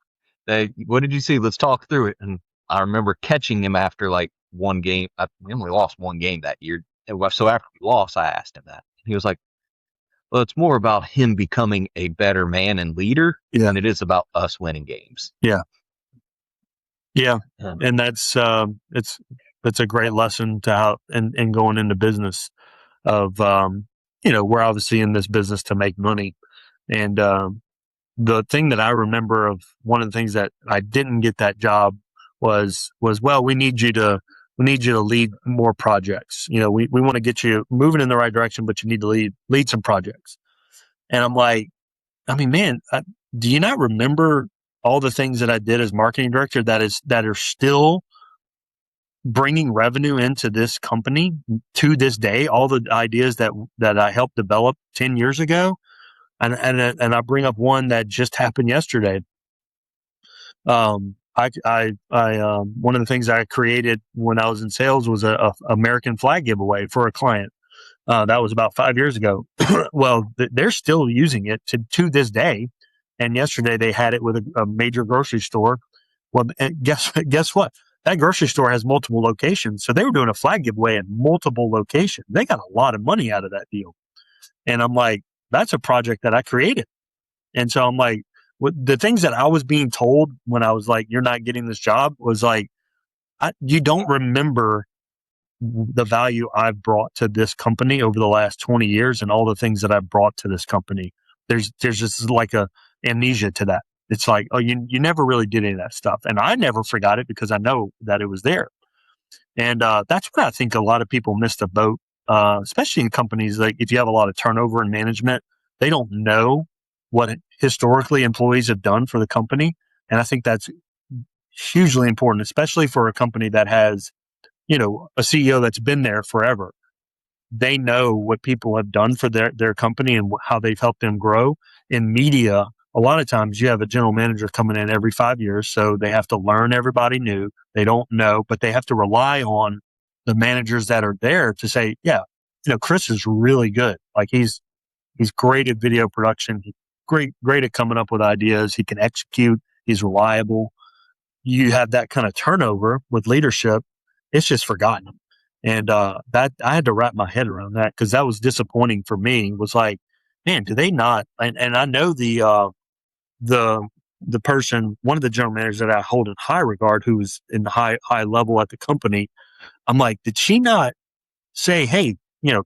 What did you see? Let's talk through it. And I remember catching him after like one game. We only lost one game that year. So after we lost, I asked him that. He was like, well, it's more about him becoming a better man and leader than it is about us winning games. Yeah. Yeah. And that's, it's a great lesson to how, and going into business of, we're obviously in this business to make money. And the thing that I remember of one of the things that I didn't get that job was well, we need you to lead more projects. We want to get you moving in the right direction, but you need to lead some projects. And I'm like, I mean, man, do you not remember all the things that I did as marketing director that are still bringing revenue into this company to this day? All the ideas that I helped develop 10 years ago. And I bring up one that just happened yesterday. One of the things I created when I was in sales was a American flag giveaway for a client. That was about 5 years ago. Well, they're still using it to this day. And yesterday they had it with a major grocery store. Well, guess what? That grocery store has multiple locations. So they were doing a flag giveaway at multiple locations. They got a lot of money out of that deal. And I'm like, that's a project that I created. And so I'm like, the things that I was being told when I was like, you're not getting this job was like, you don't remember the value I've brought to this company over the last 20 years and all the things that I've brought to this company. There's just like a amnesia to that. It's like, oh, you never really did any of that stuff. And I never forgot it because I know that it was there. And that's what I think a lot of people miss the boat, especially in companies. Like if you have a lot of turnover in management, they don't know what historically employees have done for the company. And I think that's hugely important, especially for a company that has, a CEO that's been there forever. They know what people have done for their company and how they've helped them grow. In media, a lot of times you have a general manager coming in every 5 years, so they have to learn everybody new. They don't know, but they have to rely on the managers that are there to say, yeah, Chris is really good. Like he's great at video production. He's great at coming up with ideas. He can execute. He's reliable. You have that kind of turnover with leadership. It's just forgotten. And that I had to wrap my head around that because that was disappointing for me. Was like, man, do they not? And I know the person, one of the general managers that I hold in high regard, who was in the high level at the company. I'm like, did she not say, hey,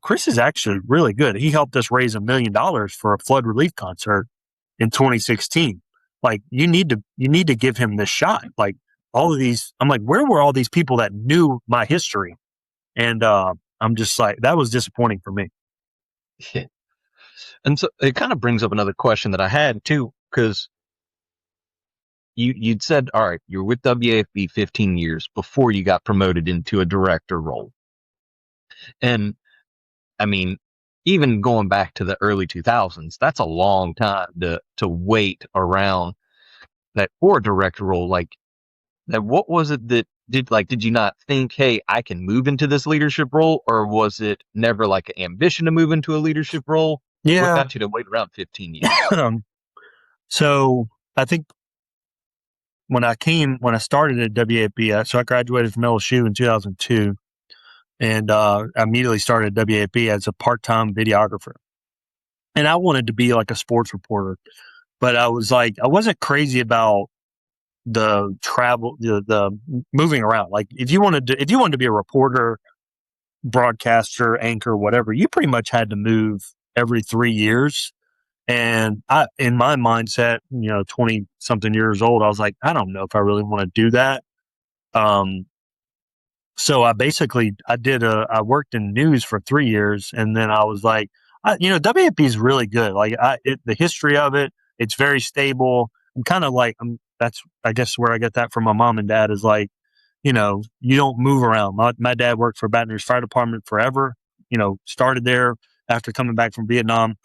Chris is actually really good. He helped us raise $1 million for a flood relief concert in 2016. Like you need to give him this shot. Like all of these, I'm like, where were all these people that knew my history? And I'm just like, that was disappointing for me. And so it kind of brings up another question that I had too, because you'd said, all right, you're with WAFB 15 years before you got promoted into a director role. And I mean, even going back to the early 2000s, that's a long time to wait around that for a director role. Like that, what was it that did you not think, hey, I can move into this leadership role? Or was it never like an ambition to move into a leadership role? Yeah. What got you to wait around 15 years? So I think when I started at WAP, so I graduated from LSU in 2002 and I immediately started at WAP as a part-time videographer. And I wanted to be like a sports reporter, but I was like, I wasn't crazy about the travel, the moving around. Like if you wanted to be a reporter, broadcaster, anchor, whatever, you pretty much had to move every 3 years. And in my mindset, 20 something years old, I was like, I don't know if I really want to do that. So I worked in news for 3 years. And then I was like, WAP is really good. Like the history of it, it's very stable. I'm kind of like, that's, I guess where I get that from my mom and dad is like, you don't move around. My dad worked for Baton Rouge Fire Department forever, started there after coming back from Vietnam,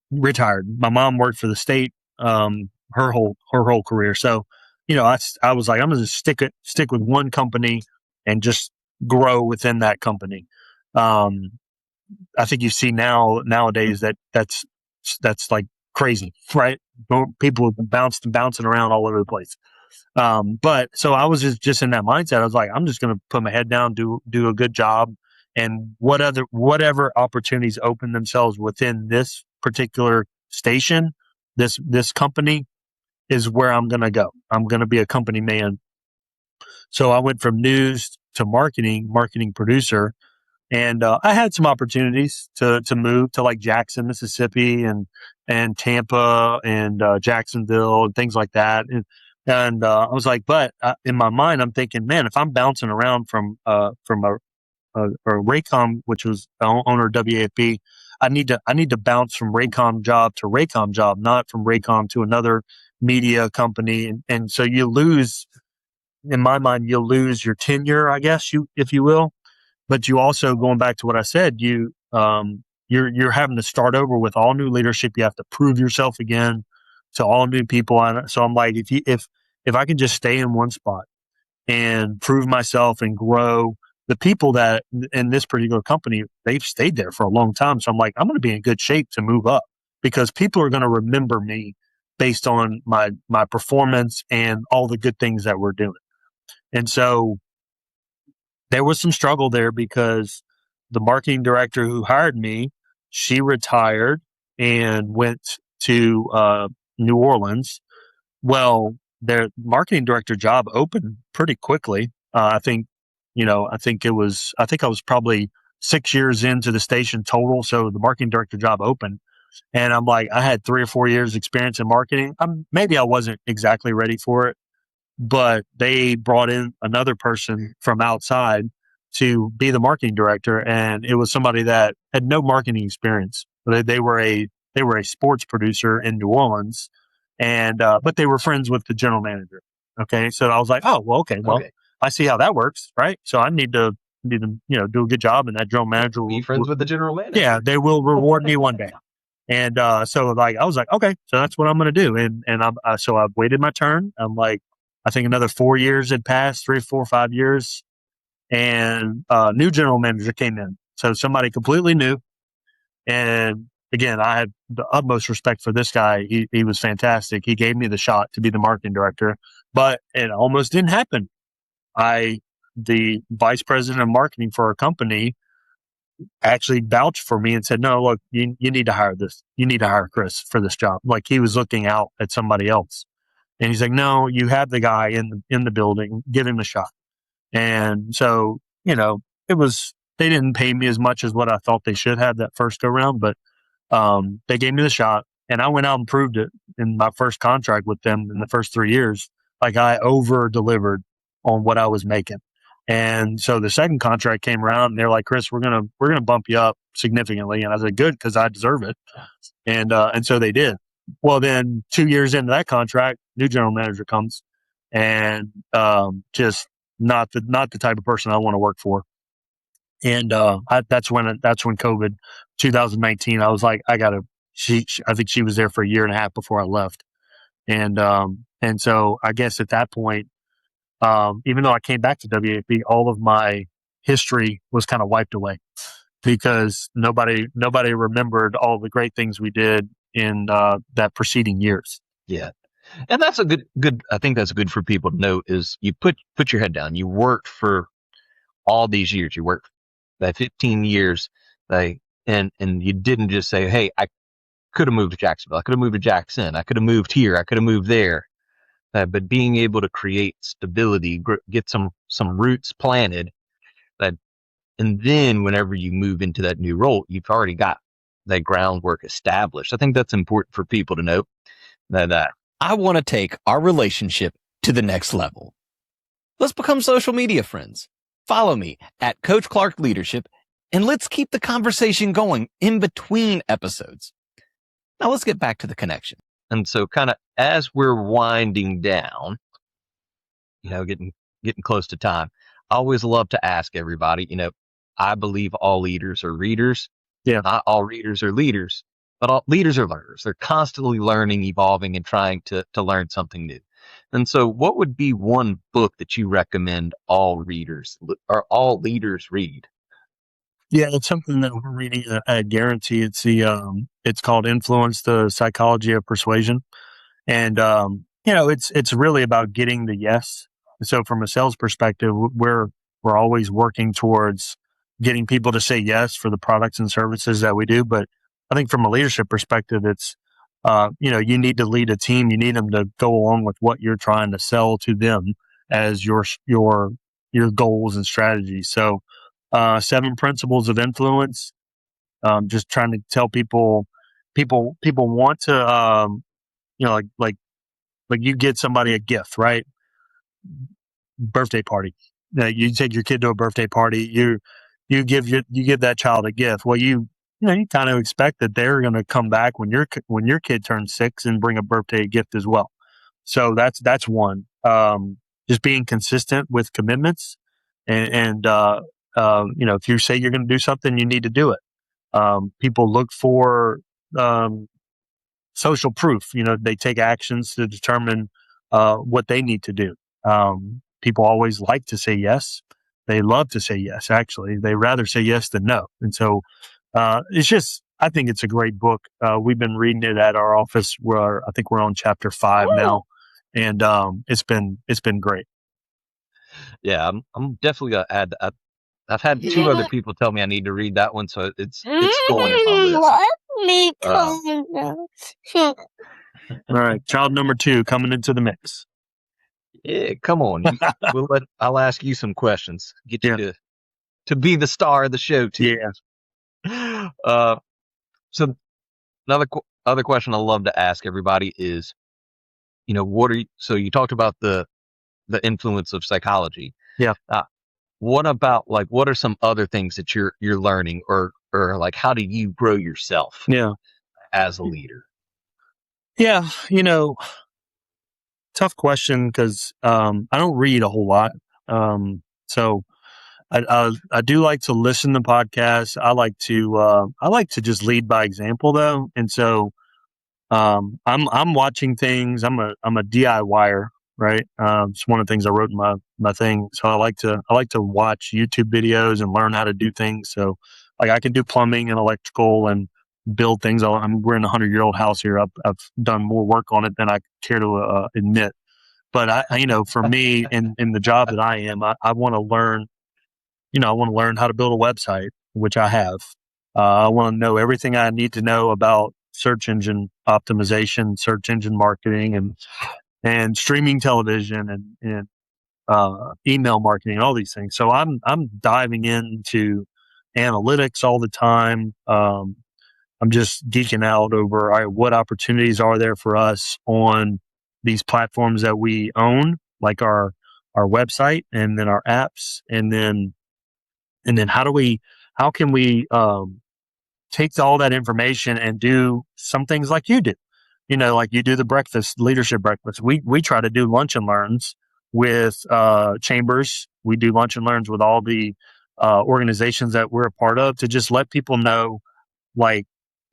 retired. My mom worked for the state, her whole career. So, I was like, I'm going to stick with one company and just grow within that company. I think you see nowadays that's like crazy, right? People bouncing around all over the place. But so I was just in that mindset. I was like, I'm just going to put my head down, do a good job. And whatever opportunities open themselves within this particular station, this company is where I'm going to go. I'm going to be a company man. So I went from news to marketing producer. And I had some opportunities to move to like Jackson, Mississippi, and Tampa and Jacksonville and things like that. And I was like, but in my mind, I'm thinking, man, if I'm bouncing around from a Raycom, which was owner of WAFB, I need to bounce from Raycom job to Raycom job, not from Raycom to another media company. And so you lose, in my mind, you'll lose your tenure, I guess, if you will. But you also, going back to what I said, you're having to start over with all new leadership. You have to prove yourself again to all new people. So I'm like, if I can just stay in one spot and prove myself and grow, the people that in this particular company, they've stayed there for a long time. So I'm like, I'm going to be in good shape to move up because people are going to remember me based on my performance and all the good things that we're doing. And so there was some struggle there because the marketing director who hired me, she retired and went to New Orleans. Well, their marketing director job opened pretty quickly. I think I was probably 6 years into the station total. So the marketing director job opened, and I'm like, I had 3 or 4 years experience in marketing. Maybe I wasn't exactly ready for it, but they brought in another person from outside to be the marketing director. And it was somebody that had no marketing experience. They were a sports producer in New Orleans, and but they were friends with the general manager. Okay. So I was like, oh, well, okay. Well, I see how that works. Right. So I need to do a good job. And that general manager will Be friends with the general manager. Yeah. They will reward me one day. And, so like, I was like, okay, so that's what I'm going to do. And so I've waited my turn. I'm like, I think another 4 years had passed, 3, 4, 5 years. And new general manager came in. So somebody completely new. And again, I had the utmost respect for this guy. He was fantastic. He gave me the shot to be the marketing director, but it almost didn't happen. The vice president of marketing for our company actually vouched for me and said, no, look, you need to hire this. You need to hire Chris for this job. Like he was looking out at somebody else. And he's like, no, you have the guy in the building, give him a shot. And so, they didn't pay me as much as what I thought they should have that first go round, but they gave me the shot and I went out and proved it in my first contract with them in the first 3 years. Like I over delivered on what I was making. And so the second contract came around and they're like, Chris, we're going to bump you up significantly. And I said, good, because I deserve it. And so they did. Well, then 2 years into that contract, new general manager comes and just not the type of person I want to work for. And that's when COVID 2019, I was like, I think she was there for a year and a half before I left. And so I guess at that point, even though I came back to WAP, all of my history was kind of wiped away because nobody remembered all the great things we did in that preceding years. Yeah. And that's a good, I think that's good for people to know is you put your head down. You worked for all these years. You worked that 15 years, and you didn't just say, hey, I could have moved to Jacksonville. I could have moved to Jackson. I could have moved here. I could have moved there. But being able to create stability, get some roots planted, and then whenever you move into that new role, you've already got that groundwork established. I think that's important for people to know that I want to take our relationship to the next level. Let's become social media friends. Follow me at Coach Clark Leadership, and let's keep the conversation going in between episodes. Now let's get back to the connection. And so kind of as we're winding down, getting close to time, I always love to ask everybody, I believe all leaders are readers. Yeah. Not all readers are leaders, but all leaders are learners. They're constantly learning, evolving, and trying to learn something new. And so what would be one book that you recommend all readers or all leaders read? Yeah, it's something that we're reading at Guaranty. It's called Influence, the Psychology of Persuasion. And, it's really about getting the yes. So from a sales perspective, we're always working towards getting people to say yes for the products and services that we do. But I think from a leadership perspective, it's, you need to lead a team. You need them to go along with what you're trying to sell to them as your goals and strategies. So, 7 Principles of Influence. Just trying to tell people want to, like you get somebody a gift, right? Birthday party. You take your kid to a birthday party. You give that child a gift. Well, you kind of expect that they're going to come back when your kid turns 6 and bring a birthday gift as well. So that's one. Just being consistent with commitments, and if you say you're going to do something, you need to do it. People look for social proof. They take actions to determine what they need to do. People always like to say yes. They love to say yes. Actually, they rather say yes than no. And so I think it's a great book. We've been reading it at our office. I think we're on chapter 5 now, and it's been great. Yeah, I'm definitely gonna add. I've had 2 other people tell me I need to read that one, so it's going in my list. All right, child number 2 coming into the mix. Yeah, come on. I'll ask you some questions. Get you to be the star of the show too. Yeah. So other question I love to ask everybody is, so you talked about the influence of psychology. Yeah. What about what are some other things that you're learning, or like how do you grow yourself? Yeah. As a leader? Yeah, tough question because I don't read a whole lot. So I do like to listen to podcasts. I like to just lead by example though, and so I'm watching things. I'm a DIYer, right? It's one of the things I wrote in my thing. So I like to watch YouTube videos and learn how to do things. So I can do plumbing and electrical and build things. We're in a 100-year-old house here. I've done more work on it than I care to admit. But for me in the job that I am, I want to learn. I want to learn how to build a website, which I have. I want to know everything I need to know about search engine optimization, search engine marketing, and streaming television and email marketing, all these things. So I'm diving into analytics all the time. I'm just geeking out over, all right, what opportunities are there for us on these platforms that we own, like our website and then our apps, and then how can we take all that information and do some things like you do, like you do the leadership breakfast. We try to do lunch and learns with Chambers. We do lunch and learns with all the organizations that we're a part of to just let people know,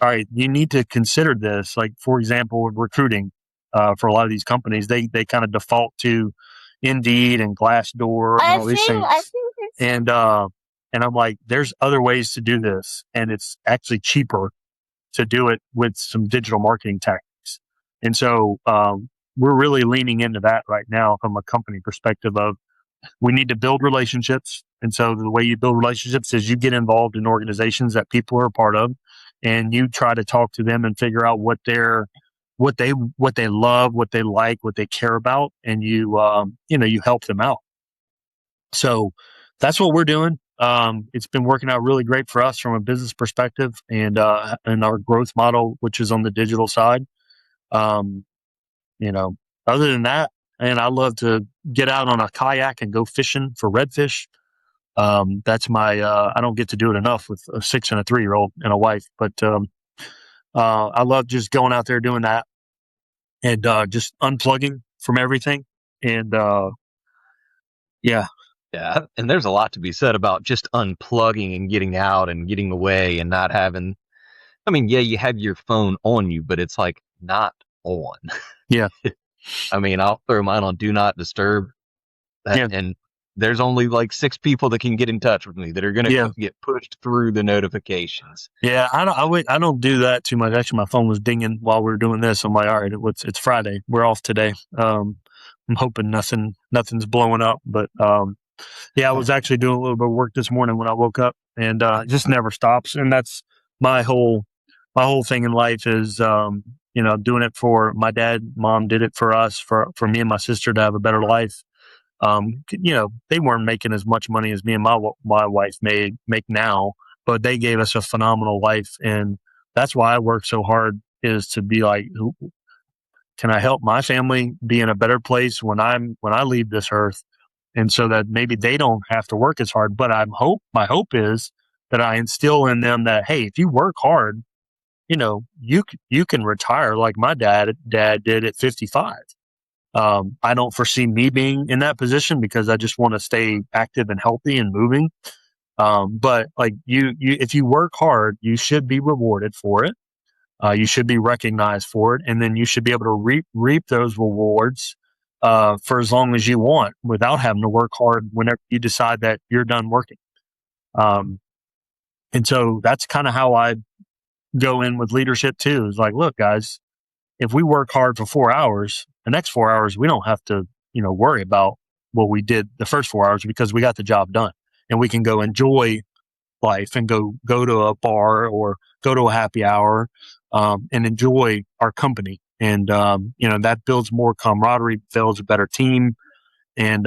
all right, you need to consider this. Like, for example, recruiting for a lot of these companies, they kind of default to Indeed and Glassdoor and all these things. And I'm like, there's other ways to do this, and it's actually cheaper to do it with some digital marketing tactics. And so we're really leaning into that right now from a company perspective of we need to build relationships. And so the way you build relationships is you get involved in organizations that people are a part of, and you try to talk to them and figure out what they love, what they like, what they care about, and you help them out. So that's what we're doing. It's been working out really great for us from a business perspective and our growth model, which is on the digital side. Other than that, and I love to get out on a kayak and go fishing for redfish. That's my, I don't get to do it enough with a 6 and a 3-year-old and a wife, but I love just going out there doing that and just unplugging from everything. And yeah. Yeah. And there's a lot to be said about just unplugging and getting out and getting away and not having, you have your phone on you, but it's like not on. Yeah. I'll throw mine on do not disturb. And there's only 6 people that can get in touch with me that are going to get pushed through the notifications. Yeah. I don't do that too much. Actually, my phone was dinging while we were doing this. I'm like, all right, it's Friday. We're off today. I'm hoping nothing's blowing up, but, I was actually doing a little bit of work this morning when I woke up, and it just never stops. And that's my whole thing in life is, doing it for my dad. Mom did it for us, for me and my sister to have a better life. They weren't making as much money as me and my wife make now, but they gave us a phenomenal life. And that's why I work so hard, is to be like, can I help my family be in a better place when I leave this earth? And so that maybe they don't have to work as hard. But my hope is that I instill in them that, hey, if you work hard, you can retire like my dad did at 55. I don't foresee me being in that position because I just want to stay active and healthy and moving. But like if you work hard, you should be rewarded for it. You should be recognized for it, and then you should be able to reap those rewards for as long as you want without having to work hard whenever you decide that you're done working. And so that's kind of how I go in with leadership too. Is like, look, guys, if we work hard for 4 hours, the next 4 hours, we don't have to, worry about what we did the first 4 hours because we got the job done, and we can go enjoy life and go to a bar or go to a happy hour and enjoy our company. And, that builds more camaraderie, builds a better team. And,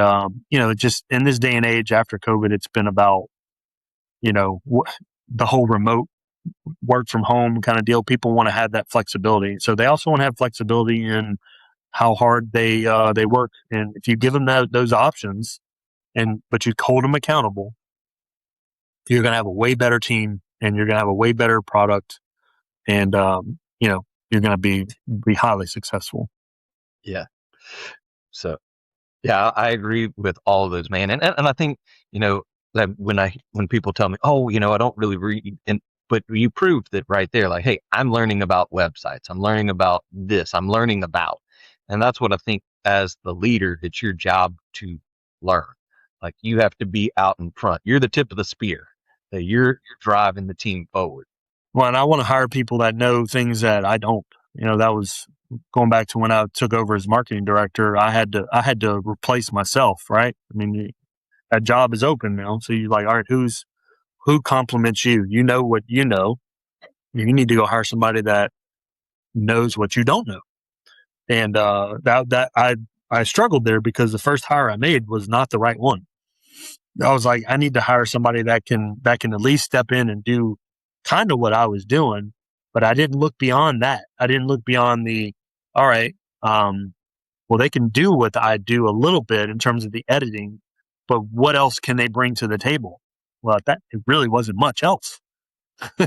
just in this day and age after COVID, it's been about, the whole remote work from home kind of deal. People want to have that flexibility. So they also want to have flexibility in how hard they work. And if you give them those options but you hold them accountable, you're going to have a way better team and you're going to have a way better product. And, you're going to be highly successful. Yeah. So, yeah, I agree with all of those, man. And I think, that when people tell me, oh, I don't really read, but you proved that right there, like, hey, I'm learning about websites. I'm learning about this. I'm learning about, and that's what I think as the leader, it's your job to learn. Like, you have to be out in front. You're the tip of the spear. That you're driving the team forward. Well, and I want to hire people that know things that I don't. That was going back to when I took over as marketing director. I had to replace myself, right? I mean, that job is open now, so you're like, all right, who complements you? You know what you know. You need to go hire somebody that knows what you don't know. And that I struggled there because the first hire I made was not the right one. I was like, I need to hire somebody that can at least step in and do kind of what I was doing, but I didn't look beyond that. I didn't look beyond all right, well, they can do what I do a little bit in terms of the editing, but what else can they bring to the table? Well, it really wasn't much else.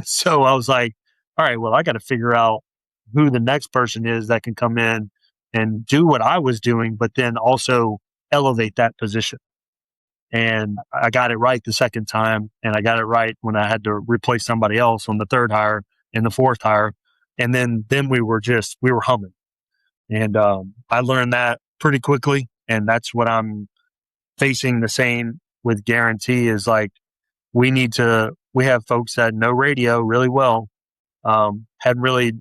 So I was like, all right, well, I got to figure out who the next person is that can come in and do what I was doing, but then also elevate that position. And I got it right the second time, and I got it right when I had to replace somebody else on the third hire and the fourth hire. And then we were humming. And I learned that pretty quickly. And that's what I'm facing the same with Guaranty is like, we have folks that know radio really well, hadn't really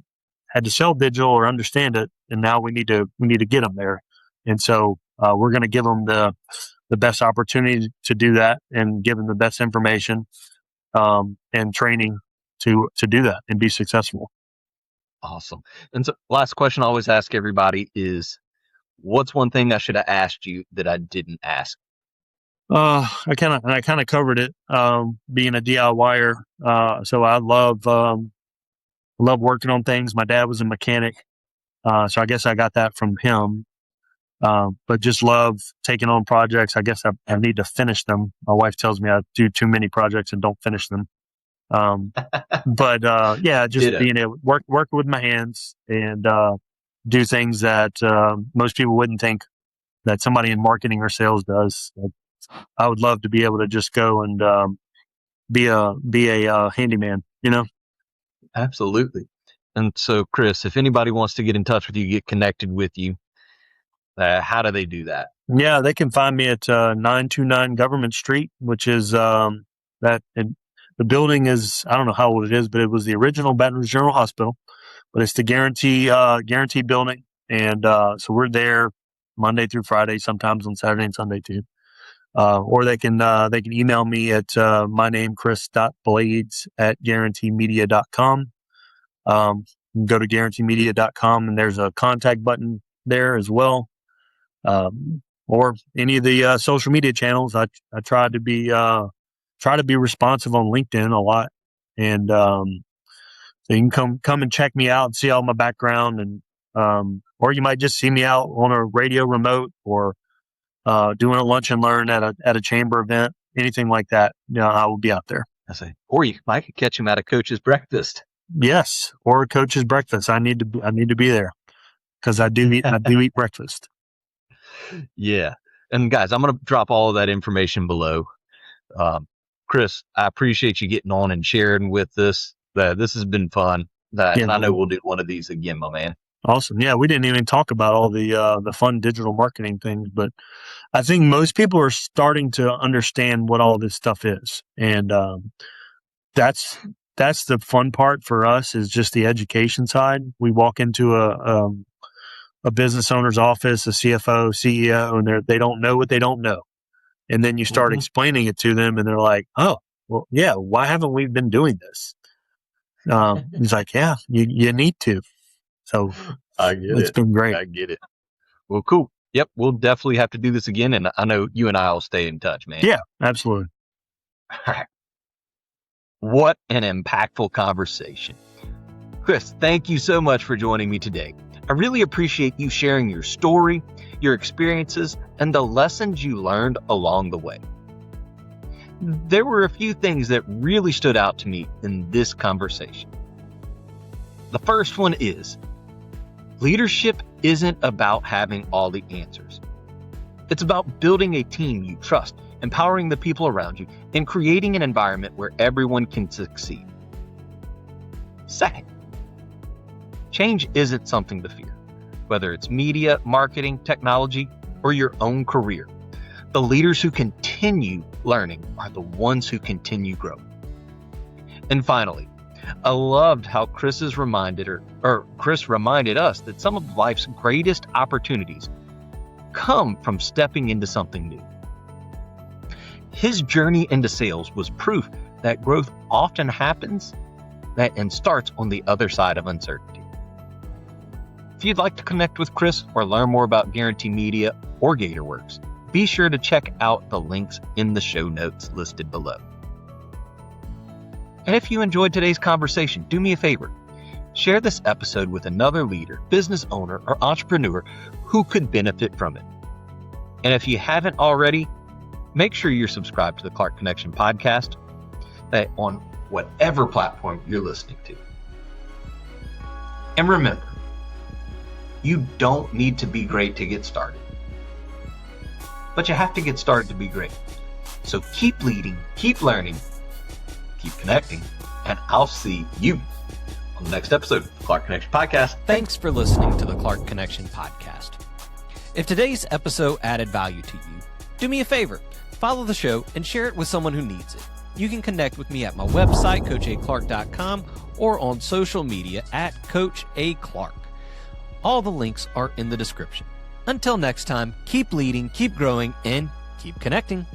had to sell digital or understand it. And now we need to get them there. And so we're going to give them the best opportunity to do that and give them the best information and training to do that and be successful. Awesome. And so last question I always ask everybody is, what's one thing I should have asked you that I didn't ask? I kind of covered it, being a DIYer. So I love working on things. My dad was a mechanic. So I guess I got that from him. But just love taking on projects. I guess I need to finish them. My wife tells me I do too many projects and don't finish them. But just being able to work with my hands and do things that most people wouldn't think that somebody in marketing or sales does. I would love to be able to just go and be a handyman. Absolutely. And so, Chris, if anybody wants to get in touch with you, get connected with you, how do they do that? Yeah, they can find me at 929 Government Street, which is the building is, I don't know how old it is, but it was the original Baton Rouge General Hospital, but it's the Guaranty building. And so we're there Monday through Friday, sometimes on Saturday and Sunday too. Or they can email me at my name, chris.blades@guarantymedia.com. Go to guarantymedia.com and there's a contact button there as well. or any of the social media channels. I try to be responsive on LinkedIn a lot, and so you can come and check me out and see all my background, and or you might just see me out on a radio remote or doing a lunch and learn at a chamber event, anything like that. I will be out there. I say, or you might catch him at a coach's breakfast. Yes, or a coach's breakfast. I need to be there because I do eat breakfast. Yeah, and guys, I'm going to drop all of that information below. Chris, I appreciate you getting on and sharing with us. This has been fun. And I know we'll do one of these again, my man. Awesome. Yeah, we didn't even talk about all the fun digital marketing things, but I think most people are starting to understand what all this stuff is, and that's the fun part for us, is just the education side. We walk into a business owner's office, a CFO, CEO, and they don't know what they don't know, and then you start explaining it to them, and they're like, "Oh, well, yeah. Why haven't we been doing this?" He's like, "Yeah, you need to." So it's been great. I get it. Well, cool. Yep. We'll definitely have to do this again. And I know you and I will stay in touch, man. Yeah, absolutely. All right. What an impactful conversation. Chris, thank you so much for joining me today. I really appreciate you sharing your story, your experiences, and the lessons you learned along the way. There were a few things that really stood out to me in this conversation. The first one is, leadership isn't about having all the answers. It's about building a team you trust, empowering the people around you, and creating an environment where everyone can succeed. Second, change isn't something to fear, whether it's media, marketing, technology, or your own career. The leaders who continue learning are the ones who continue growing. And finally, I loved how Chris reminded us that some of life's greatest opportunities come from stepping into something new. His journey into sales was proof that growth often happens and starts on the other side of uncertainty. If you'd like to connect with Chris or learn more about Guaranty Media or Gatorworks, be sure to check out the links in the show notes listed below. And if you enjoyed today's conversation, do me a favor. Share this episode with another leader, business owner, or entrepreneur who could benefit from it. And if you haven't already, make sure you're subscribed to the Clark Connection podcast on whatever platform you're listening to. And remember, you don't need to be great to get started, but you have to get started to be great. So keep leading, keep learning, keep connecting, and I'll see you on the next episode of the Clark Connection Podcast. Thanks for listening to the Clark Connection Podcast. If today's episode added value to you, do me a favor, follow the show and share it with someone who needs it. You can connect with me at my website, coachaclark.com, or on social media at Coach A. Clark. All the links are in the description. Until next time, keep leading, keep growing, and keep connecting.